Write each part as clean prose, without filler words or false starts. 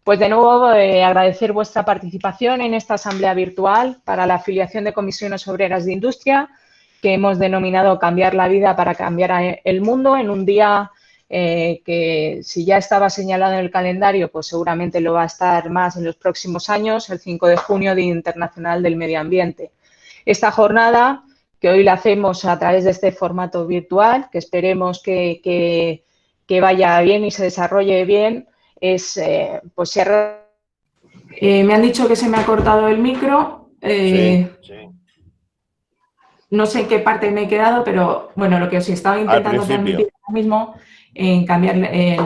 Pues de nuevo agradecer vuestra participación en esta asamblea virtual para la afiliación de comisiones obreras de industria, que hemos denominado Cambiar la vida para cambiar el mundo, en un día que, si ya estaba señalado en el calendario, pues seguramente lo va a estar más en los próximos años, el 5 de junio, Día Internacional del Medio Ambiente. Esta jornada, que hoy la hacemos a través de este formato virtual, que esperemos que vaya bien y se desarrolle bien, pues me han dicho que se me ha cortado el micro. Sí. No sé en qué parte me he quedado, pero bueno, lo que os estaba intentando transmitir ahora mismo en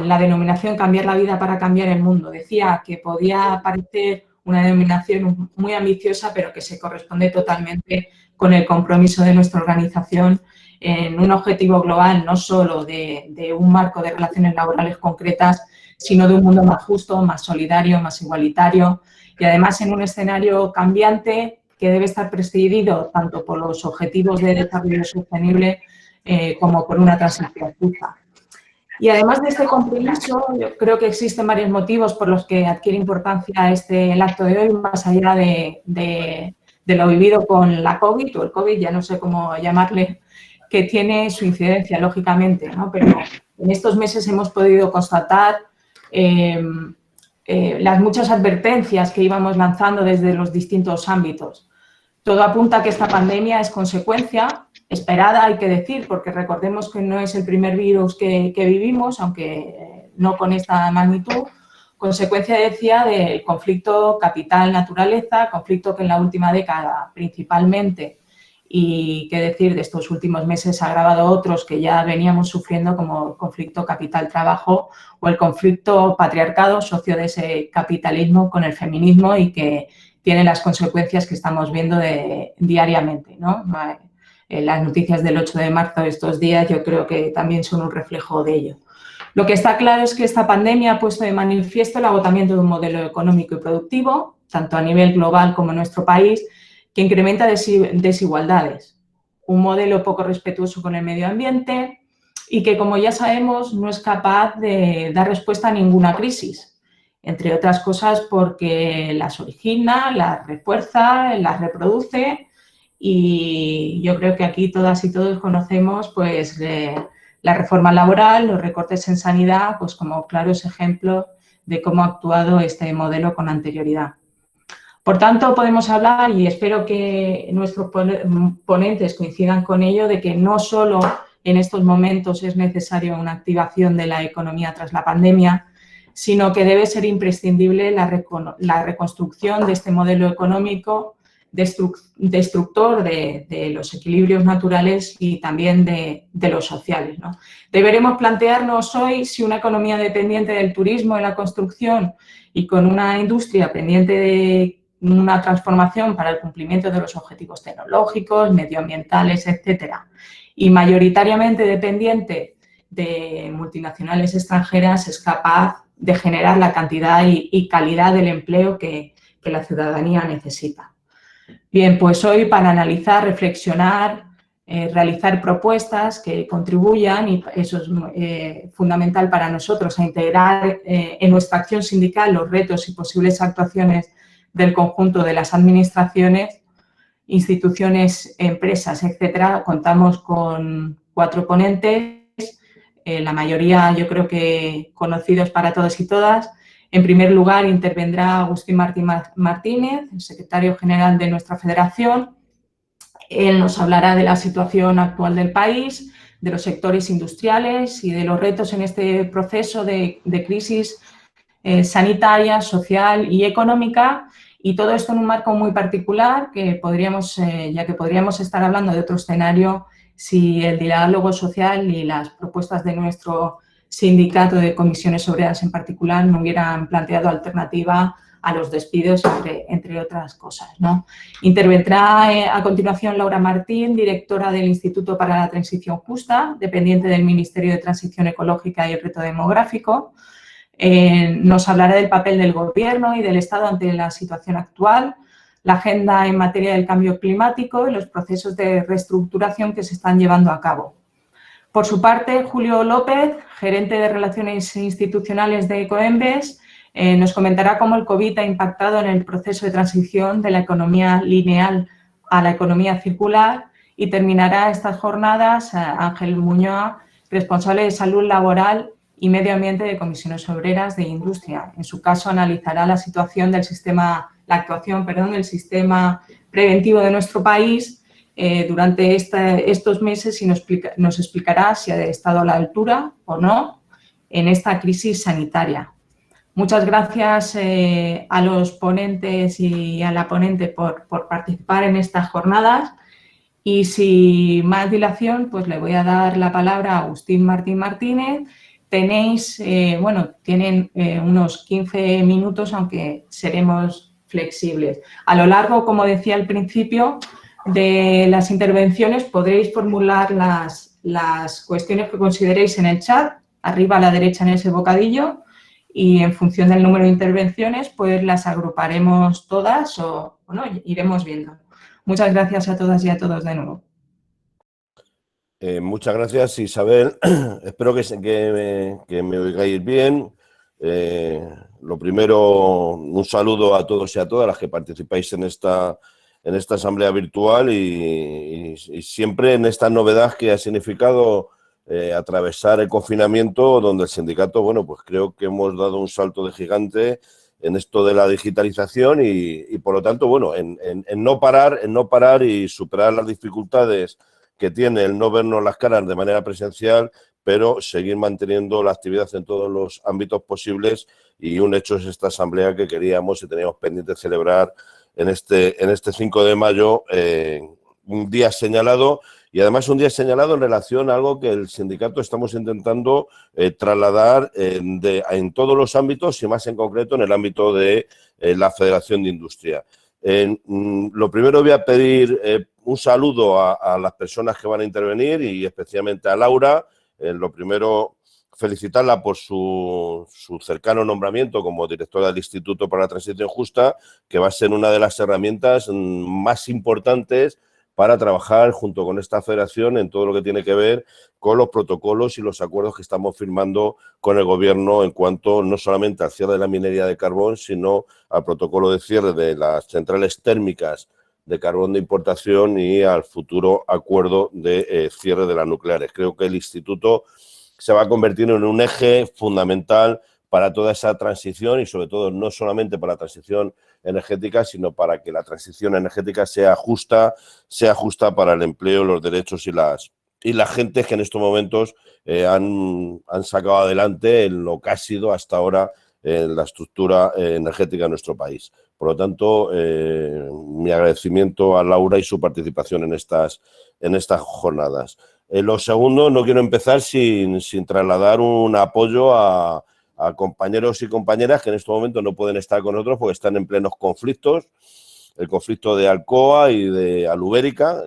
la denominación Cambiar la vida para cambiar el mundo. Decía que podía parecer una denominación muy ambiciosa, pero que se corresponde totalmente con el compromiso de nuestra organización en un objetivo global, no solo de un marco de relaciones laborales concretas, sino de un mundo más justo, más solidario, más igualitario y además en un escenario cambiante que debe estar presidido tanto por los objetivos de desarrollo sostenible como por una transición justa. Y además de este compromiso, yo creo que existen varios motivos por los que adquiere importancia el acto de hoy, más allá de lo vivido con la COVID o el COVID, ya no sé cómo llamarle, que tiene su incidencia, lógicamente, ¿no? Pero en estos meses hemos podido constatar las muchas advertencias que íbamos lanzando desde los distintos ámbitos. Todo apunta a que esta pandemia es consecuencia esperada, hay que decir, porque recordemos que no es el primer virus que vivimos, aunque no con esta magnitud, consecuencia, decía, del conflicto capital-naturaleza, conflicto que en la última década principalmente, y qué decir de estos últimos meses, ha agravado otros que ya veníamos sufriendo, como el conflicto capital-trabajo o el conflicto patriarcado socio de ese capitalismo con el feminismo y que tiene las consecuencias que estamos viendo diariamente, ¿no? Las noticias del 8 de marzo de estos días yo creo que también son un reflejo de ello. Lo que está claro es que esta pandemia ha puesto de manifiesto el agotamiento de un modelo económico y productivo, tanto a nivel global como en nuestro país, que incrementa desigualdades. Un modelo poco respetuoso con el medio ambiente y que, como ya sabemos, no es capaz de dar respuesta a ninguna crisis. Entre otras cosas porque las origina, las refuerza, las reproduce y yo creo que aquí todas y todos conocemos pues, la reforma laboral, los recortes en sanidad, pues como claros ejemplos de cómo ha actuado este modelo con anterioridad. Por tanto, podemos hablar, y espero que nuestros ponentes coincidan con ello, de que no solo en estos momentos es necesaria una activación de la economía tras la pandemia, sino que debe ser imprescindible la reconstrucción de este modelo económico destructor de los equilibrios naturales y también de los sociales, ¿no? Deberemos plantearnos hoy si una economía dependiente del turismo y la construcción y con una industria pendiente de una transformación para el cumplimiento de los objetivos tecnológicos, medioambientales, etcétera, y mayoritariamente dependiente de multinacionales extranjeras, es capaz de generar la cantidad y calidad del empleo que la ciudadanía necesita. Bien, pues hoy para analizar, reflexionar, realizar propuestas que contribuyan, y eso es fundamental para nosotros, a integrar en nuestra acción sindical los retos y posibles actuaciones del conjunto de las administraciones, instituciones, empresas, etcétera. Contamos con 4 ponentes, la mayoría yo creo que conocidos para todos y todas. En primer lugar intervendrá Agustín Martínez, el secretario general de nuestra federación. Él nos hablará de la situación actual del país, de los sectores industriales y de los retos en este proceso de crisis sanitaria, social y económica, y todo esto en un marco muy particular que podríamos, ya que podríamos estar hablando de otro escenario si el diálogo social y las propuestas de nuestro sindicato de comisiones obreras en particular no hubieran planteado alternativa a los despidos, entre otras cosas, ¿no? Intervendrá a continuación Laura Martín, directora del Instituto para la Transición Justa, dependiente del Ministerio de Transición Ecológica y el Reto Demográfico. Nos hablará del papel del Gobierno y del Estado ante la situación actual, la agenda en materia del cambio climático y los procesos de reestructuración que se están llevando a cabo. Por su parte, Julio López, gerente de Relaciones Institucionales de Ecoembes, Nos comentará cómo el COVID ha impactado en el proceso de transición de la economía lineal a la economía circular y terminará estas jornadas Ángel Muñoz, responsable de Salud Laboral y Medio Ambiente de Comisiones Obreras de Industria. En su caso, analizará la situación del sistema, la actuación, del sistema preventivo de nuestro país durante estos meses y nos explicará si ha estado a la altura o no en esta crisis sanitaria. Muchas gracias a los ponentes y a la ponente por participar en estas jornadas. Y sin más dilación, pues le voy a dar la palabra a Agustín Martín Martínez. Tienen unos 15 minutos, aunque seremos flexibles. A lo largo, como decía al principio, de las intervenciones podréis formular las cuestiones que consideréis en el chat, arriba a la derecha en ese bocadillo, y en función del número de intervenciones, pues las agruparemos todas o iremos viendo. Muchas gracias a todas y a todos de nuevo. Muchas gracias, Isabel. Espero que me oigáis bien. Lo primero, un saludo a todos y a todas las que participáis en esta asamblea virtual y siempre en esta novedad que ha significado atravesar el confinamiento, donde el sindicato, bueno, pues creo que hemos dado un salto de gigante en esto de la digitalización y por lo tanto, bueno, en no parar y superar las dificultades que tiene el no vernos las caras de manera presencial, pero seguir manteniendo la actividad en todos los ámbitos posibles, y un hecho es esta asamblea que queríamos y teníamos pendiente de celebrar en este 5 de mayo, un día señalado, y además un día señalado en relación a algo que el sindicato estamos intentando trasladar en todos los ámbitos y más en concreto en el ámbito de la Federación de Industria. Lo primero voy a pedir un saludo a las personas que van a intervenir y especialmente a Laura. Lo primero, felicitarla por su cercano nombramiento como directora del Instituto para la Transición Justa, que va a ser una de las herramientas más importantes para trabajar junto con esta federación en todo lo que tiene que ver con los protocolos y los acuerdos que estamos firmando con el Gobierno en cuanto no solamente al cierre de la minería de carbón, sino al protocolo de cierre de las centrales térmicas de carbón de importación y al futuro acuerdo de cierre de las nucleares. Creo que el Instituto se va a convertir en un eje fundamental para toda esa transición y sobre todo no solamente para la transición energética, sino para que la transición energética sea justa para el empleo, los derechos y las gentes que en estos momentos han sacado adelante en lo que ha sido hasta ahora la estructura energética de nuestro país. Por lo tanto, mi agradecimiento a Laura y su participación en estas jornadas. Lo segundo, no quiero empezar sin trasladar un apoyo a compañeros y compañeras que en este momento no pueden estar con nosotros porque están en plenos conflictos. El conflicto de Alcoa y de Alubérica,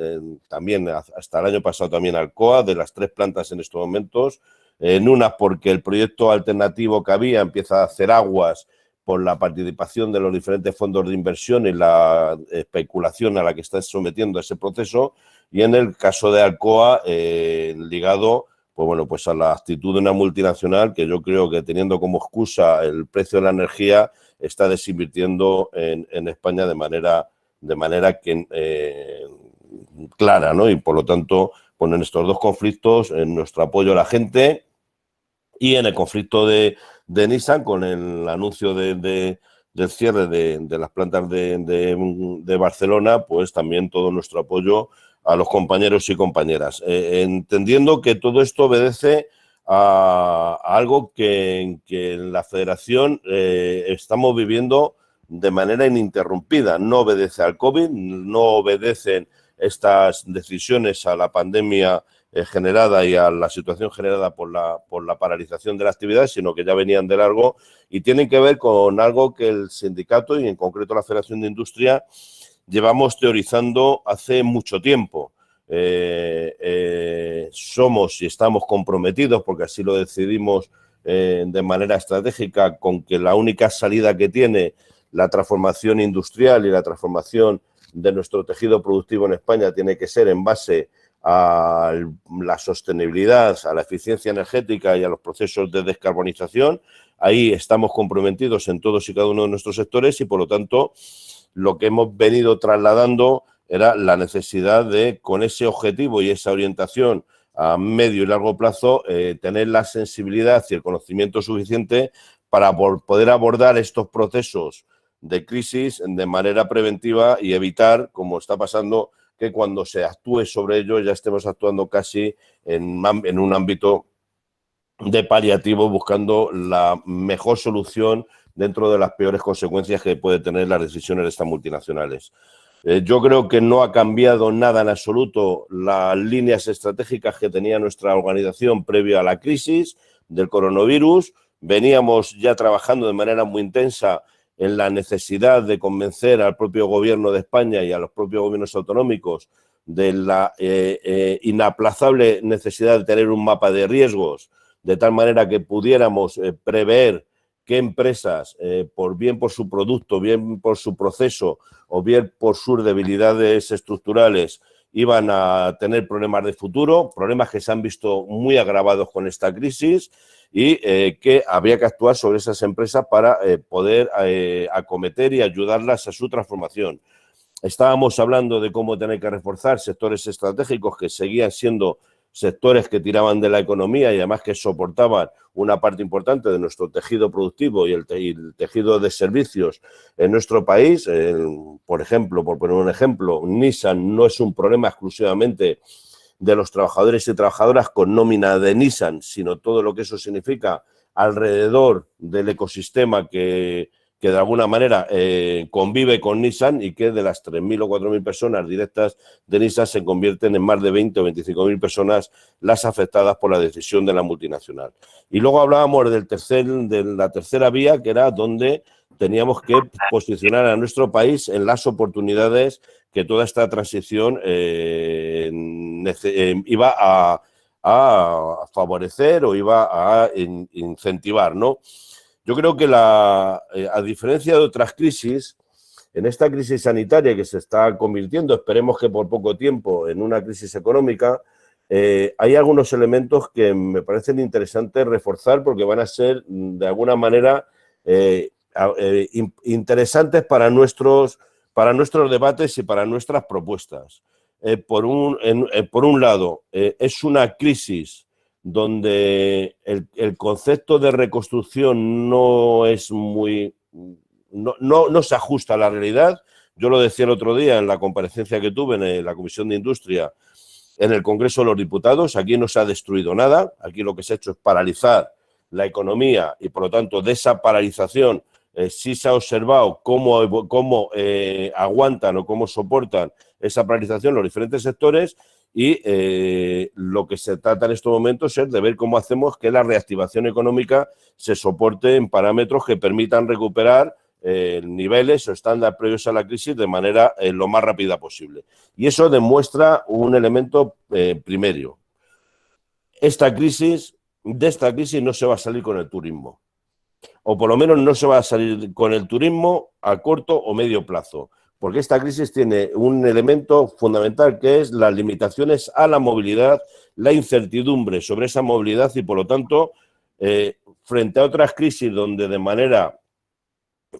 también hasta el año pasado también Alcoa, de las 3 plantas en estos momentos. En una porque el proyecto alternativo que había empieza a hacer aguas por la participación de los diferentes fondos de inversión y la especulación a la que está sometiendo ese proceso, y en el caso de Alcoa, ligado pues a la actitud de una multinacional que yo creo que teniendo como excusa el precio de la energía está desinvirtiendo en España de manera clara, ¿no? Y por lo tanto, pues en estos 2 conflictos, en nuestro apoyo a la gente, y en el conflicto de Nissan con el anuncio del cierre de las plantas de Barcelona, pues también todo nuestro apoyo a los compañeros y compañeras, entendiendo que todo esto obedece a algo que en la Federación estamos viviendo de manera ininterrumpida. No obedece al COVID, no obedecen estas decisiones a la pandemia generada y a la situación generada por la paralización de la actividad, sino que ya venían de largo y tienen que ver con algo que el sindicato y en concreto la Federación de Industria llevamos teorizando hace mucho tiempo. Somos y estamos comprometidos, porque así lo decidimos de manera estratégica, con que la única salida que tiene la transformación industrial y la transformación de nuestro tejido productivo en España tiene que ser en base a la sostenibilidad, a la eficiencia energética y a los procesos de descarbonización. Ahí estamos comprometidos en todos y cada uno de nuestros sectores y, por lo tanto, lo que hemos venido trasladando era la necesidad de, con ese objetivo y esa orientación a medio y largo plazo, tener la sensibilidad y el conocimiento suficiente para poder abordar estos procesos de crisis de manera preventiva y evitar, como está pasando, que cuando se actúe sobre ello ya estemos actuando casi en un ámbito de paliativo, buscando la mejor solución dentro de las peores consecuencias que puede tener las decisiones de estas multinacionales. Yo creo que no ha cambiado nada en absoluto las líneas estratégicas que tenía nuestra organización previo a la crisis del coronavirus. Veníamos ya trabajando de manera muy intensa en la necesidad de convencer al propio gobierno de España y a los propios gobiernos autonómicos de la inaplazable necesidad de tener un mapa de riesgos, de tal manera que pudiéramos prever qué empresas, bien por su producto, bien por su proceso o bien por sus debilidades estructurales, iban a tener problemas de futuro, problemas que se han visto muy agravados con esta crisis, y que habría que actuar sobre esas empresas para poder acometer y ayudarlas a su transformación. Estábamos hablando de cómo tener que reforzar sectores estratégicos que seguían siendo sectores que tiraban de la economía y además que soportaban una parte importante de nuestro tejido productivo y el tejido de servicios en nuestro país. Por ejemplo, por poner un ejemplo, Nissan no es un problema exclusivamente de los trabajadores y trabajadoras con nómina de Nissan, sino todo lo que eso significa alrededor del ecosistema que de alguna manera convive con Nissan y que de las 3.000 o 4.000 personas directas de Nissan se convierten en más de 20 o 25.000 personas las afectadas por la decisión de la multinacional. Y luego hablábamos de la tercera vía, que era donde teníamos que posicionar a nuestro país en las oportunidades que toda esta transición iba a favorecer o iba a incentivar, ¿no? Yo creo que a diferencia de otras crisis, en esta crisis sanitaria que se está convirtiendo, esperemos que por poco tiempo, en una crisis económica, hay algunos elementos que me parecen interesantes reforzar porque van a ser, de alguna manera, interesantes para nuestros debates y para nuestras propuestas. Por un lado, es una crisis donde el concepto de reconstrucción no se ajusta a la realidad. Yo lo decía el otro día en la comparecencia que tuve en la Comisión de Industria en el Congreso de los Diputados. Aquí no se ha destruido nada, aquí lo que se ha hecho es paralizar la economía y, por lo tanto, de esa paralización sí se ha observado cómo aguantan o cómo soportan esa paralización los diferentes sectores. Y lo que se trata en estos momentos es de ver cómo hacemos que la reactivación económica se soporte en parámetros que permitan recuperar niveles o estándares previos a la crisis de manera lo más rápida posible. Y eso demuestra un elemento primario. De esta crisis no se va a salir con el turismo. O por lo menos no se va a salir con el turismo a corto o medio plazo. Porque esta crisis tiene un elemento fundamental que es las limitaciones a la movilidad, la incertidumbre sobre esa movilidad y, por lo tanto, frente a otras crisis donde de manera,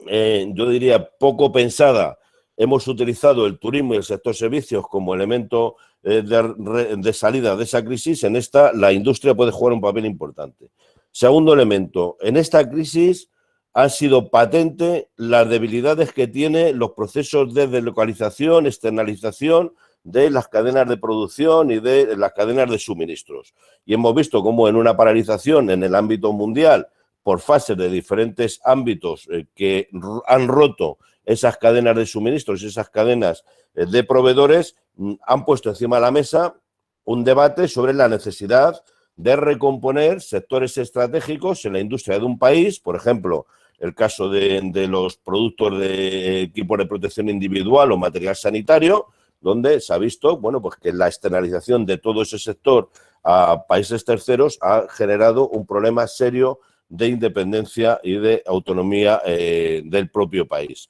yo diría, poco pensada, hemos utilizado el turismo y el sector servicios como elemento de salida de esa crisis, en esta la industria puede jugar un papel importante. Segundo elemento, en esta crisis han sido patentes las debilidades que tienen los procesos de deslocalización, externalización de las cadenas de producción y de las cadenas de suministros. Y hemos visto cómo en una paralización en el ámbito mundial, por fases de diferentes ámbitos que han roto esas cadenas de suministros y esas cadenas de proveedores, han puesto encima de la mesa un debate sobre la necesidad de recomponer sectores estratégicos en la industria de un país, por ejemplo, el caso de los productos de equipos de protección individual o material sanitario, donde se ha visto, bueno, pues que la externalización de todo ese sector a países terceros ha generado un problema serio de independencia y de autonomía del propio país.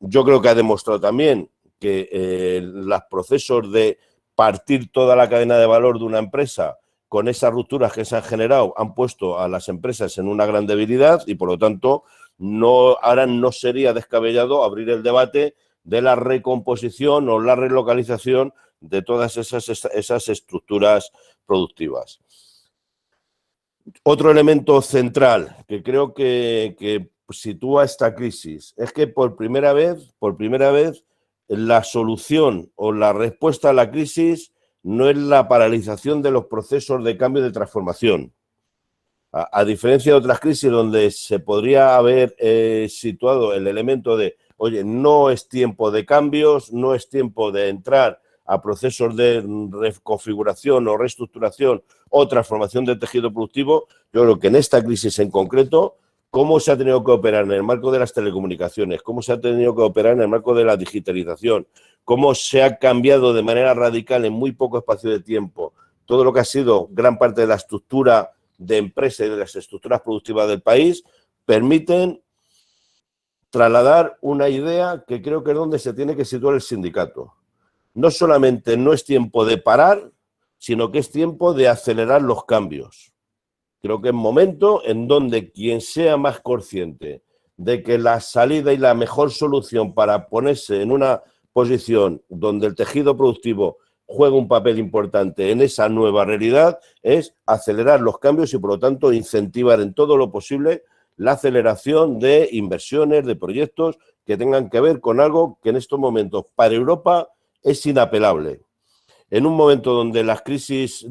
Yo creo que ha demostrado también que los procesos de partir toda la cadena de valor de una empresa con esas rupturas que se han generado, han puesto a las empresas en una gran debilidad y, por lo tanto, ahora no sería descabellado abrir el debate de la recomposición o la relocalización de todas esas estructuras productivas. Otro elemento central que creo que sitúa esta crisis es que por primera vez, la solución o la respuesta a la crisis no es la paralización de los procesos de cambio y de transformación. A diferencia de otras crisis donde se podría haber situado el elemento de, oye, no es tiempo de cambios, no es tiempo de entrar a procesos de reconfiguración o reestructuración o transformación del tejido productivo, yo creo que en esta crisis en concreto, cómo se ha tenido que operar en el marco de las telecomunicaciones, cómo se ha tenido que operar en el marco de la digitalización, cómo se ha cambiado de manera radical en muy poco espacio de tiempo todo lo que ha sido gran parte de la estructura de empresa y de las estructuras productivas del país, permiten trasladar una idea que creo que es donde se tiene que situar el sindicato. No solamente no es tiempo de parar, sino que es tiempo de acelerar los cambios. Creo que es momento en donde quien sea más consciente de que la salida y la mejor solución para ponerse en una posición donde el tejido productivo juega un papel importante en esa nueva realidad es acelerar los cambios y, por lo tanto, incentivar en todo lo posible la aceleración de inversiones, de proyectos que tengan que ver con algo que en estos momentos para Europa es inapelable. En un momento donde las crisis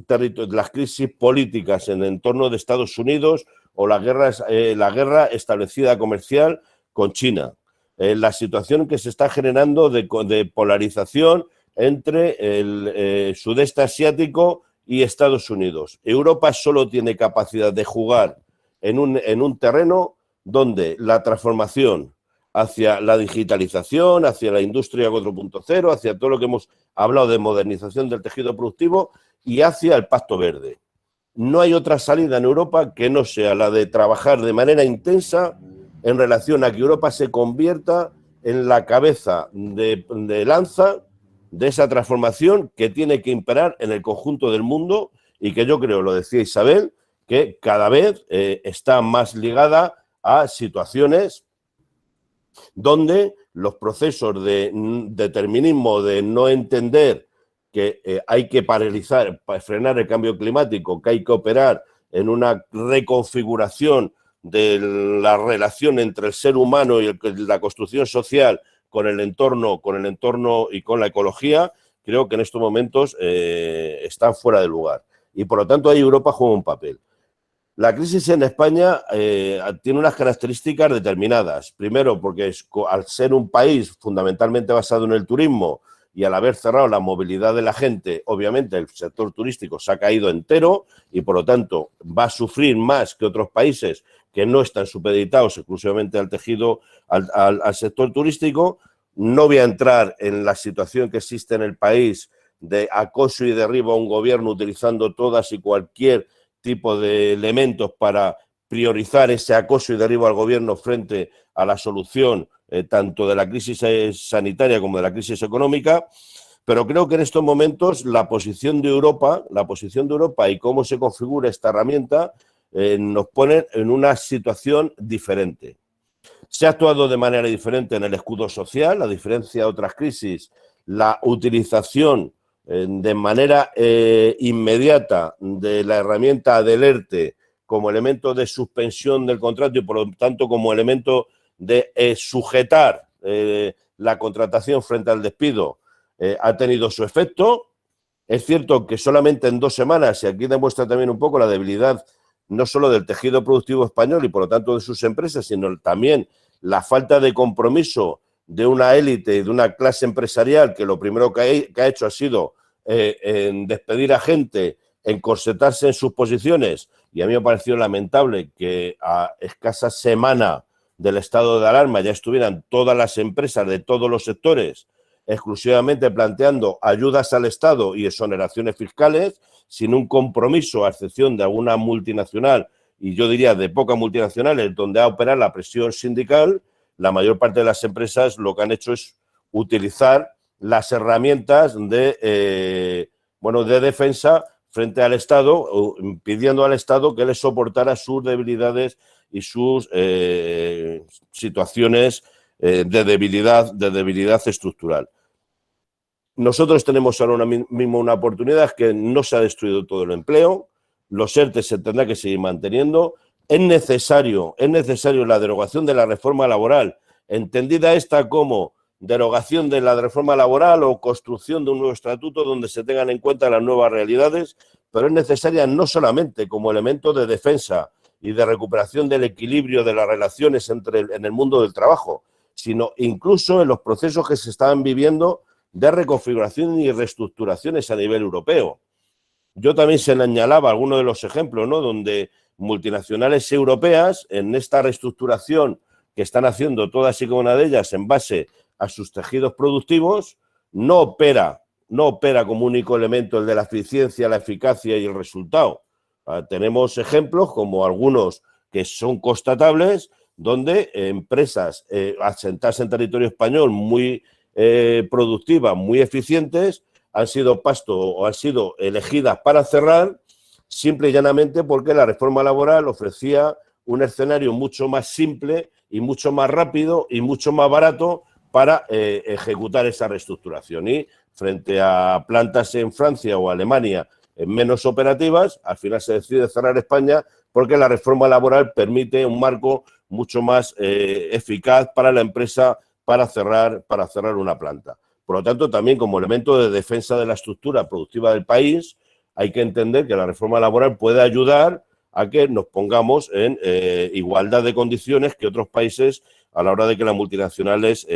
políticas en el entorno de Estados Unidos o la guerra establecida comercial con China, la situación que se está generando de polarización entre el sudeste asiático y Estados Unidos. Europa solo tiene capacidad de jugar en un terreno donde la transformación hacia la digitalización, hacia la industria 4.0, hacia todo lo que hemos hablado de modernización del tejido productivo y hacia el Pacto Verde. No hay otra salida en Europa que no sea la de trabajar de manera intensa en relación a que Europa se convierta en la cabeza de lanza de esa transformación que tiene que imperar en el conjunto del mundo y que yo creo, lo decía Isabel, que cada vez está más ligada a situaciones donde los procesos de determinismo, de no entender que hay que paralizar, frenar el cambio climático, que hay que operar en una reconfiguración de la relación entre el ser humano y la construcción social con el entorno y con la ecología, creo que en estos momentos están fuera de lugar. Y por lo tanto ahí Europa juega un papel. La crisis en España tiene unas características determinadas. Primero, porque al ser un país fundamentalmente basado en el turismo y al haber cerrado la movilidad de la gente, obviamente el sector turístico se ha caído entero y por lo tanto va a sufrir más que otros países que no están supeditados exclusivamente al tejido, al sector turístico. No voy a entrar en la situación que existe en el país de acoso y derribo a un gobierno utilizando todas y cualquier tipo de elementos para priorizar ese acoso y derribo al gobierno frente a la solución tanto de la crisis sanitaria como de la crisis económica, pero creo que en estos momentos la posición de Europa y cómo se configura esta herramienta nos pone en una situación diferente. Se ha actuado de manera diferente en el escudo social, a diferencia de otras crisis, la utilización de manera inmediata de la herramienta del ERTE como elemento de suspensión del contrato y por lo tanto como elemento de sujetar la contratación frente al despido ha tenido su efecto. Es cierto que solamente en 2 semanas, y aquí demuestra también un poco la debilidad no solo del tejido productivo español y por lo tanto de sus empresas, sino también la falta de compromiso de una élite y de una clase empresarial que lo primero que ha hecho ha sido en despedir a gente, encorsetarse en sus posiciones, y a mí me ha parecido lamentable que a escasa semana del estado de alarma ya estuvieran todas las empresas de todos los sectores exclusivamente planteando ayudas al Estado y exoneraciones fiscales sin un compromiso, a excepción de alguna multinacional, y yo diría de pocas multinacionales, donde ha operado la presión sindical. La mayor parte de las empresas lo que han hecho es utilizar las herramientas de bueno, de defensa frente al Estado, pidiendo al Estado que les soportara sus debilidades y sus situaciones de debilidad estructural. Nosotros tenemos ahora mismo una oportunidad, que no se ha destruido todo el empleo, los ERTE se tendrá que seguir manteniendo, es necesario la derogación de la reforma laboral, entendida esta como derogación de la reforma laboral o construcción de un nuevo estatuto donde se tengan en cuenta las nuevas realidades, pero es necesaria no solamente como elemento de defensa y de recuperación del equilibrio de las relaciones en el mundo del trabajo, sino incluso en los procesos que se están viviendo de reconfiguración y reestructuraciones a nivel europeo. Yo también señalaba algunos de los ejemplos, ¿no?, donde multinacionales europeas, en esta reestructuración que están haciendo todas y cada una de ellas en base a sus tejidos productivos, no opera como único elemento el de la eficiencia, la eficacia y el resultado. Tenemos ejemplos como algunos que son constatables, donde empresas asentadas en territorio español muy productivas, muy eficientes, han sido pasto o han sido elegidas para cerrar simple y llanamente porque la reforma laboral ofrecía un escenario mucho más simple y mucho más rápido y mucho más barato para ejecutar esa reestructuración. Y frente a plantas en Francia o Alemania menos operativas, al final se decide cerrar España porque la reforma laboral permite un marco mucho más eficaz para la empresa para cerrar una planta. Por lo tanto, también como elemento de defensa de la estructura productiva del país, hay que entender que la reforma laboral puede ayudar a que nos pongamos en igualdad de condiciones que otros países a la hora de que las multinacionales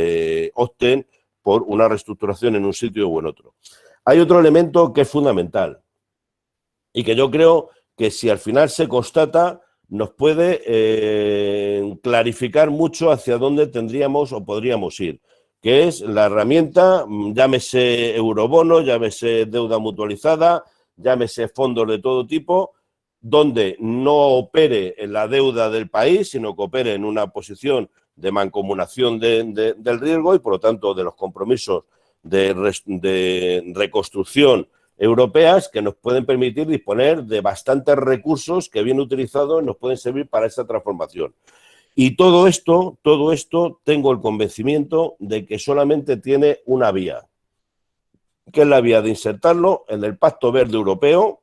opten por una reestructuración en un sitio o en otro. Hay otro elemento que es fundamental y que yo creo que si al final se constata nos puede clarificar mucho hacia dónde tendríamos o podríamos ir, que es la herramienta, llámese eurobono, llámese deuda mutualizada, llámese fondos de todo tipo, donde no opere en la deuda del país, sino que opere en una posición de mancomunación del riesgo y, por lo tanto, de los compromisos de reconstrucción europeas que nos pueden permitir disponer de bastantes recursos que, bien utilizados, nos pueden servir para esa transformación. Y todo esto, tengo el convencimiento de que solamente tiene una vía, que es la vía de insertarlo en el Pacto Verde Europeo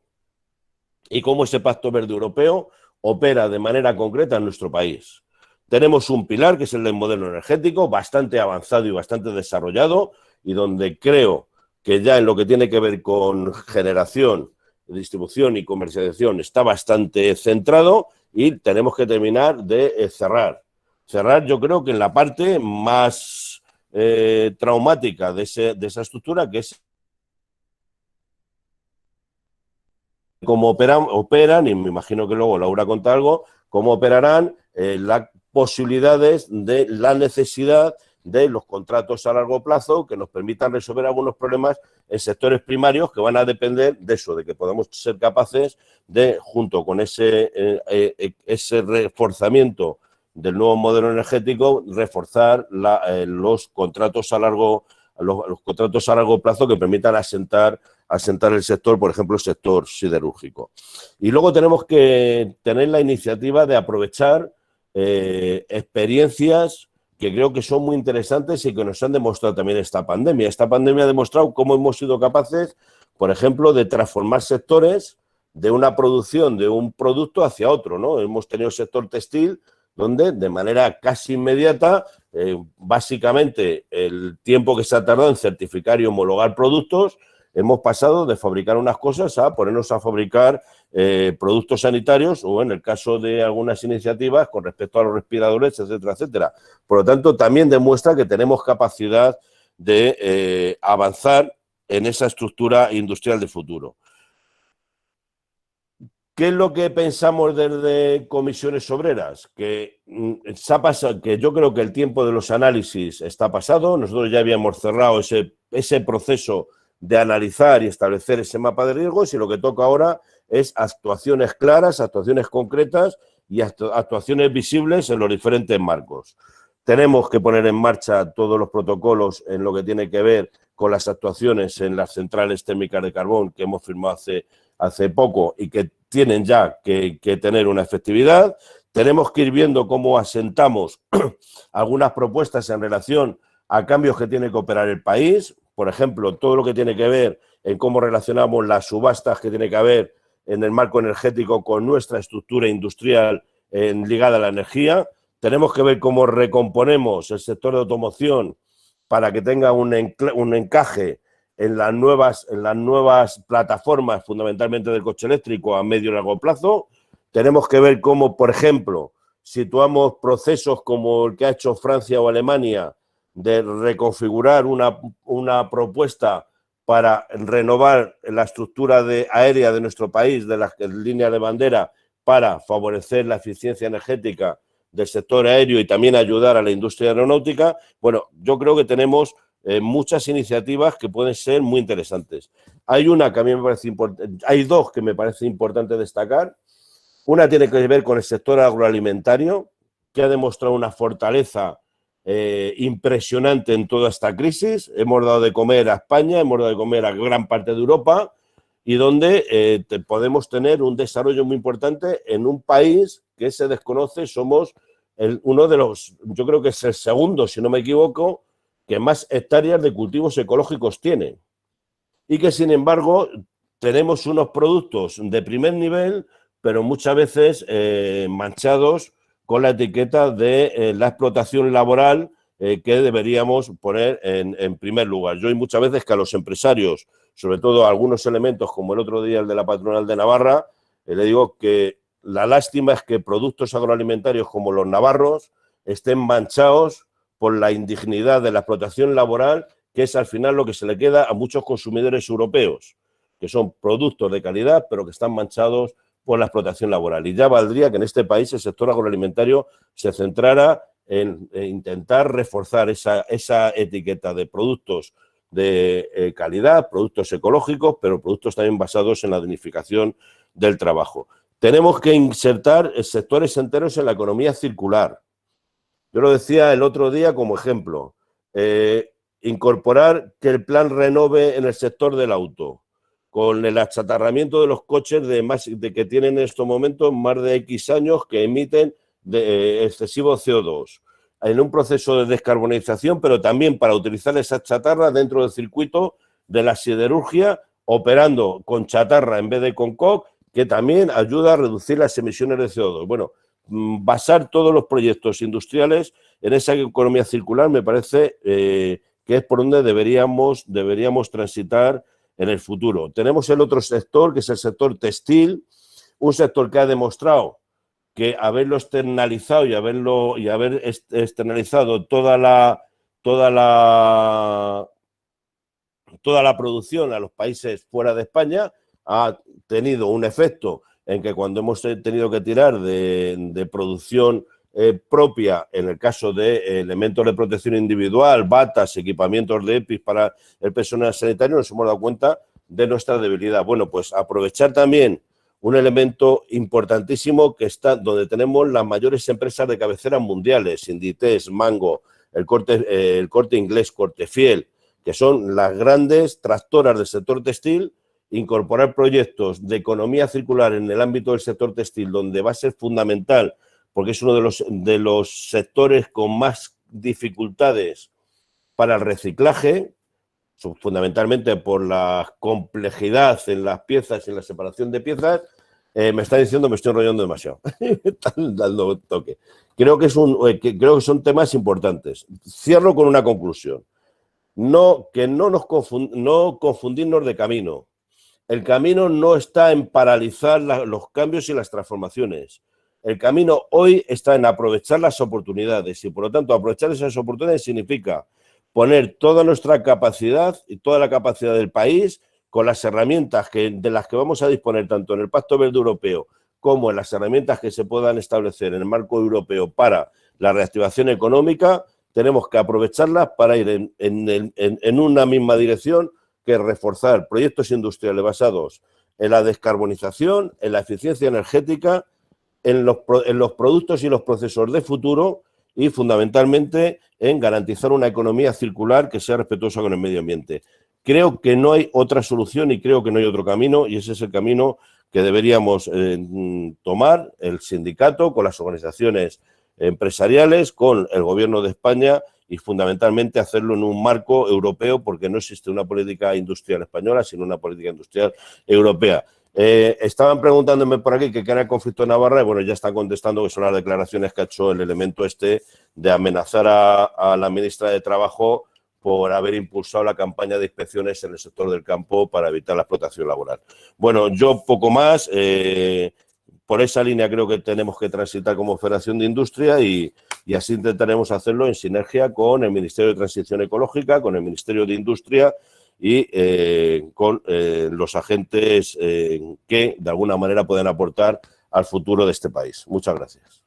y cómo ese Pacto Verde Europeo opera de manera concreta en nuestro país. Tenemos un pilar que es el del modelo energético, bastante avanzado y bastante desarrollado, y donde creo que ya en lo que tiene que ver con generación, distribución y comercialización está bastante centrado y tenemos que terminar de cerrar. Cerrar, yo creo que en la parte más traumática de esa estructura, que es cómo operan, y me imagino que luego Laura conta algo, cómo operarán las posibilidades de la necesidad de los contratos a largo plazo que nos permitan resolver algunos problemas en sectores primarios que van a depender de eso, de que podamos ser capaces de, junto con ese reforzamiento del nuevo modelo energético, reforzar los contratos a largo plazo que permitan asentar el sector, por ejemplo, el sector siderúrgico. Y luego tenemos que tener la iniciativa de aprovechar experiencias que creo que son muy interesantes y que nos han demostrado también esta pandemia. Esta pandemia ha demostrado cómo hemos sido capaces, por ejemplo, de transformar sectores de una producción de un producto hacia otro, ¿no? Hemos tenido el sector textil, donde de manera casi inmediata, básicamente el tiempo que se ha tardado en certificar y homologar productos, hemos pasado de fabricar unas cosas a ponernos a fabricar productos sanitarios o, en el caso de algunas iniciativas, con respecto a los respiradores, etcétera, etcétera. Por lo tanto, también demuestra que tenemos capacidad de avanzar en esa estructura industrial de futuro. ¿Qué es lo que pensamos desde Comisiones Obreras? Que yo creo que el tiempo de los análisis está pasado. Nosotros ya habíamos cerrado ese proceso de analizar y establecer ese mapa de riesgos, y lo que toca ahora es actuaciones claras, actuaciones concretas y actuaciones visibles en los diferentes marcos. Tenemos que poner en marcha todos los protocolos en lo que tiene que ver con las actuaciones en las centrales térmicas de carbón que hemos firmado hace poco y que tienen ya que tener una efectividad. Tenemos que ir viendo cómo asentamos algunas propuestas en relación a cambios que tiene que operar el país. Por ejemplo, todo lo que tiene que ver en cómo relacionamos las subastas que tiene que haber en el marco energético con nuestra estructura industrial ligada a la energía. Tenemos que ver cómo recomponemos el sector de automoción para que tenga un encaje en las nuevas plataformas, fundamentalmente del coche eléctrico a medio y largo plazo. Tenemos que ver cómo, por ejemplo, situamos procesos como el que ha hecho Francia o Alemania de reconfigurar una propuesta para renovar la estructura aérea de nuestro país, de las líneas de bandera, para favorecer la eficiencia energética del sector aéreo y también ayudar a la industria aeronáutica. Bueno, yo creo que tenemos muchas iniciativas que pueden ser muy interesantes. Hay una que a mí me parece importante, hay dos que me parece importante destacar. Una tiene que ver con el sector agroalimentario, que ha demostrado una fortaleza impresionante en toda esta crisis. Hemos dado de comer a España, hemos dado de comer a gran parte de Europa y donde podemos tener un desarrollo muy importante en un país que se desconoce. Somos uno de los, yo creo que es el segundo, si no me equivoco, que más hectáreas de cultivos ecológicos tiene. Y que, sin embargo, tenemos unos productos de primer nivel, pero muchas veces manchados con la etiqueta de la explotación laboral que deberíamos poner en primer lugar. Yo hay muchas veces que a los empresarios, sobre todo a algunos elementos como el otro día el de la patronal de Navarra, le digo que la lástima es que productos agroalimentarios como los navarros estén manchados por la indignidad de la explotación laboral, que es al final lo que se le queda a muchos consumidores europeos, que son productos de calidad, pero que están manchados por la explotación laboral. Y ya valdría que en este país el sector agroalimentario se centrara en intentar reforzar esa etiqueta de productos de calidad, productos ecológicos, pero productos también basados en la dignificación del trabajo. Tenemos que insertar sectores enteros en la economía circular. Yo lo decía el otro día como ejemplo, incorporar que el plan Renove en el sector del auto, con el achatarramiento de los coches de que tienen en estos momentos más de X años que emiten excesivo CO2, en un proceso de descarbonización, pero también para utilizar esa chatarra dentro del circuito de la siderurgia, operando con chatarra en vez de con coque, que también ayuda a reducir las emisiones de CO2. Bueno, basar todos los proyectos industriales en esa economía circular me parece que es por donde deberíamos transitar en el futuro. Tenemos el otro sector, que es el sector textil, un sector que ha demostrado que haberlo externalizado y haber externalizado toda la producción a los países fuera de España ha tenido un efecto en que cuando hemos tenido que tirar de producción propia, en el caso de elementos de protección individual, batas, equipamientos de EPIs para el personal sanitario, nos hemos dado cuenta de nuestra debilidad. Bueno, pues aprovechar también un elemento importantísimo que está donde tenemos las mayores empresas de cabecera mundiales, Inditex, Mango, el Corte Inglés, Cortefiel, que son las grandes tractoras del sector textil. Incorporar proyectos de economía circular en el ámbito del sector textil, donde va a ser fundamental, porque es uno de los sectores con más dificultades para el reciclaje, fundamentalmente por la complejidad en las piezas y en la separación de piezas. Me está diciendo, me estoy enrollando demasiado. Están dando toque. Creo que son temas importantes. Cierro con una conclusión. No confundirnos de camino. El camino no está en paralizar los cambios y las transformaciones. El camino hoy está en aprovechar las oportunidades y, por lo tanto, aprovechar esas oportunidades significa poner toda nuestra capacidad y toda la capacidad del país con las herramientas de las que vamos a disponer tanto en el Pacto Verde Europeo como en las herramientas que se puedan establecer en el marco europeo para la reactivación económica. Tenemos que aprovecharlas para ir en una misma dirección, que es reforzar proyectos industriales basados en la descarbonización, en la eficiencia energética, en los productos y los procesos de futuro y fundamentalmente en garantizar una economía circular que sea respetuosa con el medio ambiente. Creo que no hay otra solución y creo que no hay otro camino, y ese es el camino que deberíamos tomar el sindicato con las organizaciones empresariales, con el Gobierno de España y fundamentalmente hacerlo en un marco europeo, porque no existe una política industrial española, sino una política industrial europea. Estaban preguntándome por aquí que qué era el conflicto de Navarra, y bueno, ya están contestando que son las declaraciones que ha hecho el elemento este de amenazar a la ministra de Trabajo por haber impulsado la campaña de inspecciones en el sector del campo para evitar la explotación laboral. Bueno, yo poco más, por esa línea creo que tenemos que transitar como Federación de Industria y así intentaremos hacerlo en sinergia con el Ministerio de Transición Ecológica, con el Ministerio de Industria y con los agentes que de alguna manera pueden aportar al futuro de este país. Muchas gracias.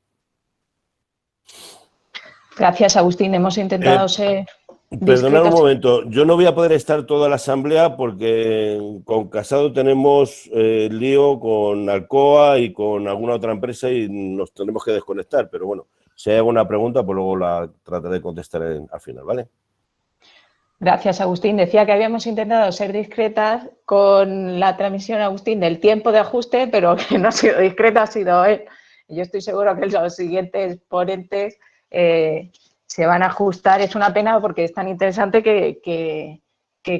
Gracias, Agustín. Hemos intentado ser Perdonad un discretos. momento, yo no voy a poder estar toda la asamblea porque con Casado tenemos lío con Alcoa y con alguna otra empresa y nos tenemos que desconectar, pero bueno, si hay alguna pregunta, pues luego la trataré de contestar al final, ¿vale? Gracias, Agustín. Decía que habíamos intentado ser discretas con la transmisión, Agustín, del tiempo de ajuste, pero que no ha sido discreta, ha sido él. Yo estoy seguro que los siguientes ponentes se van a ajustar. Es una pena porque es tan interesante que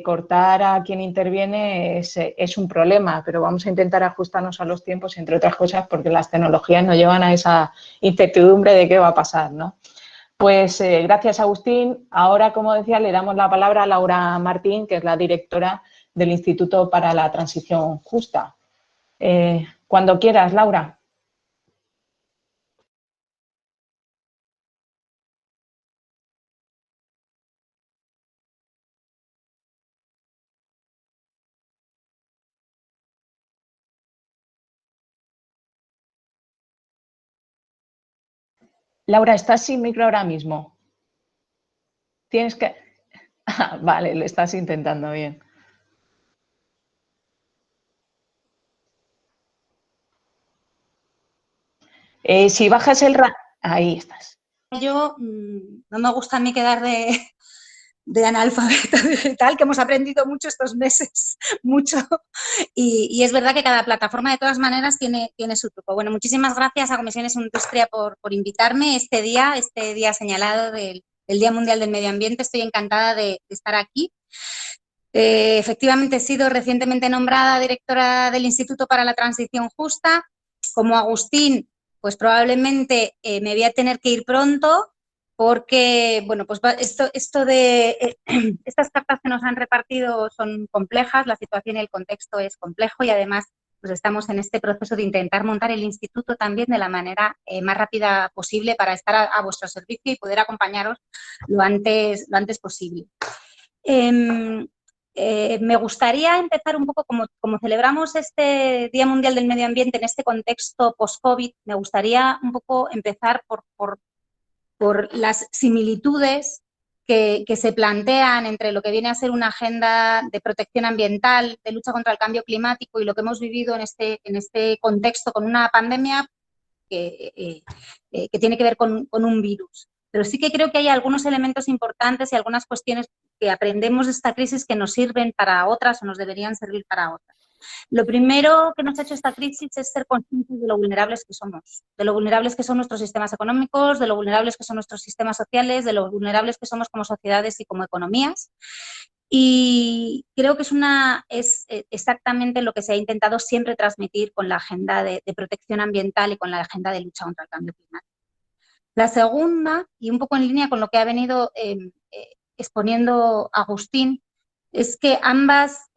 cortar a quien interviene es un problema, pero vamos a intentar ajustarnos a los tiempos, entre otras cosas, porque las tecnologías nos llevan a esa incertidumbre de qué va a pasar, ¿no? Pues gracias, Agustín. Ahora, como decía, le damos la palabra a Laura Martín, que es la directora del Instituto para la Transición Justa. Cuando quieras, Laura. Laura, estás sin micro ahora mismo. Tienes que... Vale, lo estás intentando bien. Si bajas el... Ahí estás. Yo no me gusta a mí quedar de analfabeto digital, que hemos aprendido mucho estos meses, mucho, y es verdad que cada plataforma de todas maneras tiene su truco. Bueno, muchísimas gracias a Comisiones Industria por invitarme este día señalado del Día Mundial del Medio Ambiente. Estoy encantada de estar aquí. Efectivamente he sido recientemente nombrada directora del Instituto para la Transición Justa. Como Agustín, pues probablemente me voy a tener que ir pronto porque, bueno, pues esto de estas cartas que nos han repartido son complejas, la situación y el contexto es complejo y además pues estamos en este proceso de intentar montar el instituto también de la manera más rápida posible para estar a vuestro servicio y poder acompañaros lo antes posible. Me gustaría empezar un poco, como celebramos este Día Mundial del Medio Ambiente en este contexto post-COVID, me gustaría un poco empezar por las similitudes que se plantean entre lo que viene a ser una agenda de protección ambiental, de lucha contra el cambio climático y lo que hemos vivido en este contexto con una pandemia que tiene que ver con un virus. Pero sí que creo que hay algunos elementos importantes y algunas cuestiones que aprendemos de esta crisis que nos sirven para otras o nos deberían servir para otras. Lo primero que nos ha hecho esta crisis es ser conscientes de lo vulnerables que somos, de lo vulnerables que son nuestros sistemas económicos, de lo vulnerables que son nuestros sistemas sociales, de lo vulnerables que somos como sociedades y como economías. Y creo que es exactamente lo que se ha intentado siempre transmitir con la agenda de protección ambiental y con la agenda de lucha contra el cambio climático. La segunda, y un poco en línea con lo que ha venido exponiendo Agustín, es que ambas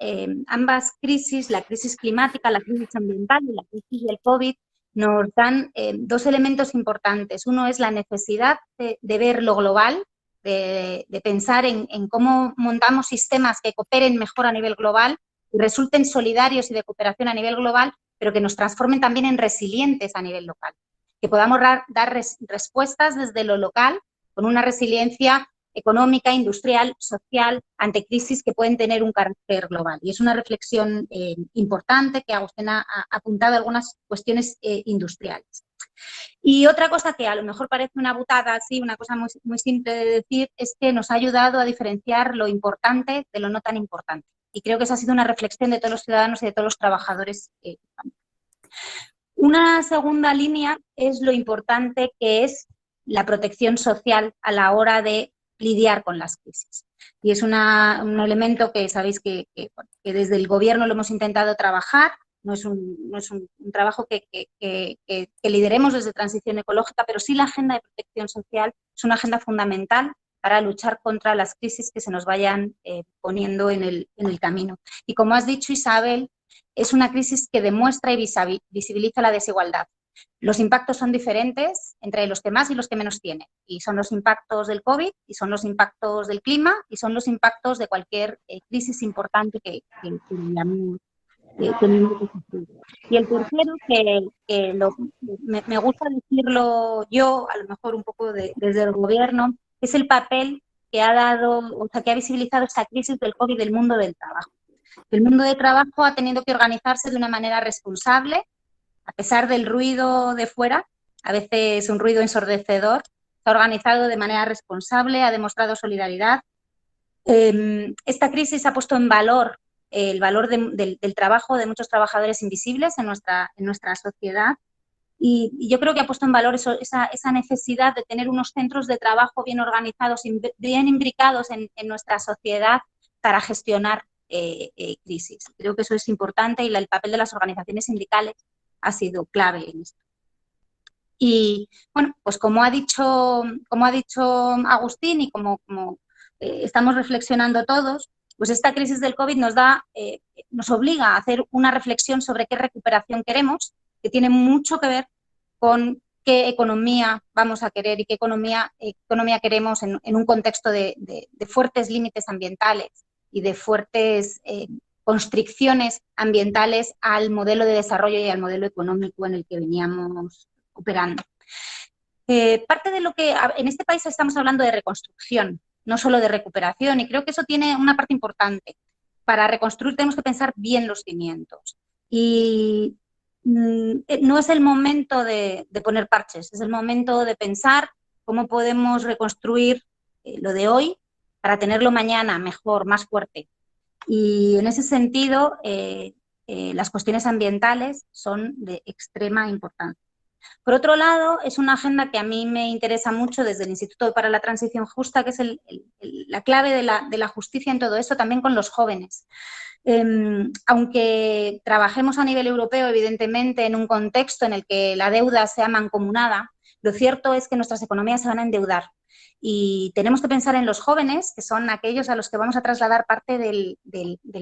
crisis, la crisis climática, la crisis ambiental y la crisis del COVID, nos dan dos elementos importantes. Uno es la necesidad de ver lo global, de pensar en cómo montamos sistemas que cooperen mejor a nivel global y resulten solidarios y de cooperación a nivel global, pero que nos transformen también en resilientes a nivel local. Que podamos dar respuestas desde lo local con una resiliencia económica, industrial, social, ante crisis que pueden tener un carácter global. Y es una reflexión importante que Agustín ha apuntado a algunas cuestiones industriales. Y otra cosa que a lo mejor parece una butada, así, una cosa muy, muy simple de decir, es que nos ha ayudado a diferenciar lo importante de lo no tan importante. Y creo que esa ha sido una reflexión de todos los ciudadanos y de todos los trabajadores. Una segunda línea es lo importante que es la protección social a la hora de lidiar con las crisis. Y es un elemento que sabéis que desde el Gobierno lo hemos intentado trabajar. No es un trabajo que lideremos desde Transición Ecológica, pero sí la agenda de protección social es una agenda fundamental para luchar contra las crisis que se nos vayan poniendo en el camino. Y como has dicho, Isabel, es una crisis que demuestra y visibiliza la desigualdad. Los impactos son diferentes entre los que más y los que menos tienen. Y son los impactos del COVID, y son los impactos del clima, y son los impactos de cualquier crisis importante que tenemos. Y el tercero, me gusta decirlo yo, a lo mejor un poco desde el Gobierno, es el papel que ha dado, o sea, que ha visibilizado esta crisis del COVID del mundo del trabajo. El mundo del trabajo ha tenido que organizarse de una manera responsable, a pesar del ruido de fuera, a veces un ruido ensordecedor, se ha organizado de manera responsable, ha demostrado solidaridad. Esta crisis ha puesto en valor el valor del trabajo de muchos trabajadores invisibles en nuestra sociedad y yo creo que ha puesto en valor esa necesidad de tener unos centros de trabajo bien organizados, bien imbricados en nuestra sociedad para gestionar crisis. Creo que eso es importante y el papel de las organizaciones sindicales ha sido clave en esto. Y bueno, pues como ha dicho Agustín y como estamos reflexionando todos, pues esta crisis del COVID nos obliga a hacer una reflexión sobre qué recuperación queremos, que tiene mucho que ver con qué economía vamos a querer y qué economía queremos en un contexto de fuertes límites ambientales y de fuertes constricciones ambientales al modelo de desarrollo y al modelo económico en el que veníamos operando. Parte de lo que en este país estamos hablando de reconstrucción, no solo de recuperación, y creo que eso tiene una parte importante. Para reconstruir tenemos que pensar bien los cimientos y no es el momento de poner parches, es el momento de pensar cómo podemos reconstruir lo de hoy para tenerlo mañana mejor, más fuerte. Y en ese sentido, las cuestiones ambientales son de extrema importancia. Por otro lado, es una agenda que a mí me interesa mucho desde el Instituto para la Transición Justa, que es la clave de la justicia en todo esto, también con los jóvenes. Aunque trabajemos a nivel europeo, evidentemente, en un contexto en el que la deuda sea mancomunada, lo cierto es que nuestras economías se van a endeudar. Y tenemos que pensar en los jóvenes, que son aquellos a los que vamos a trasladar parte del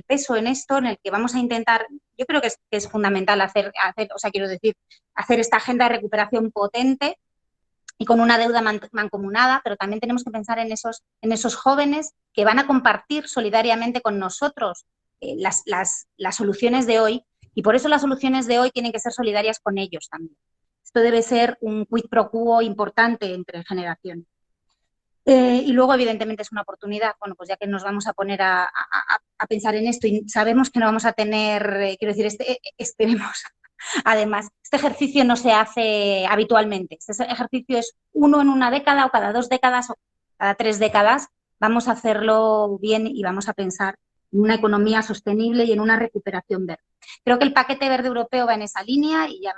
peso en esto, en el que vamos a intentar, yo creo que es fundamental hacer esta agenda de recuperación potente y con una deuda mancomunada, pero también tenemos que pensar en esos jóvenes que van a compartir solidariamente con nosotros las soluciones de hoy, y por eso las soluciones de hoy tienen que ser solidarias con ellos también. Esto debe ser un quid pro quo importante entre generaciones. Y luego, evidentemente, es una oportunidad, bueno, pues ya que nos vamos a poner a pensar en esto y sabemos que no vamos a tener, esperemos, además, este ejercicio no se hace habitualmente, este ejercicio es uno en una década o cada 2 décadas o cada 3 décadas, vamos a hacerlo bien y vamos a pensar en una economía sostenible y en una recuperación verde. Creo que el paquete verde europeo va en esa línea y ya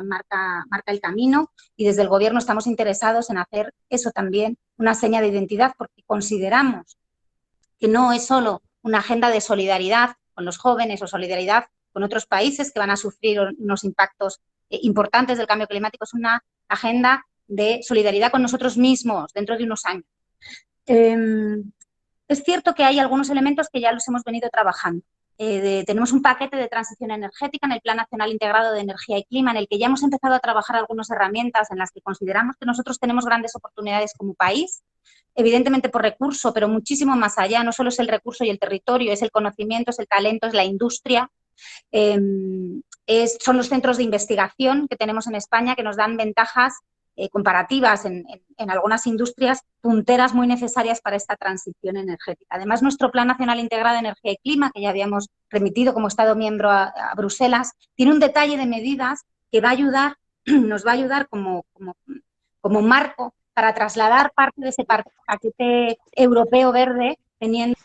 marca el camino, y desde el Gobierno estamos interesados en hacer eso también una seña de identidad, porque consideramos que no es solo una agenda de solidaridad con los jóvenes o solidaridad con otros países que van a sufrir unos impactos importantes del cambio climático, es una agenda de solidaridad con nosotros mismos dentro de unos años. Es cierto que hay algunos elementos que ya los hemos venido trabajando. Tenemos un paquete de transición energética en el Plan Nacional Integrado de Energía y Clima, en el que ya hemos empezado a trabajar algunas herramientas en las que consideramos que nosotros tenemos grandes oportunidades como país, evidentemente por recurso, pero muchísimo más allá. No solo es el recurso y el territorio, es el conocimiento, es el talento, es la industria. Son los centros de investigación que tenemos en España, que nos dan ventajas comparativas en algunas industrias punteras muy necesarias para esta transición energética. Además, nuestro Plan Nacional Integrado de Energía y Clima, que ya habíamos remitido como Estado miembro a Bruselas, tiene un detalle de medidas que va a ayudar nos va a ayudar como marco para trasladar parte de ese paquete europeo verde, teniendo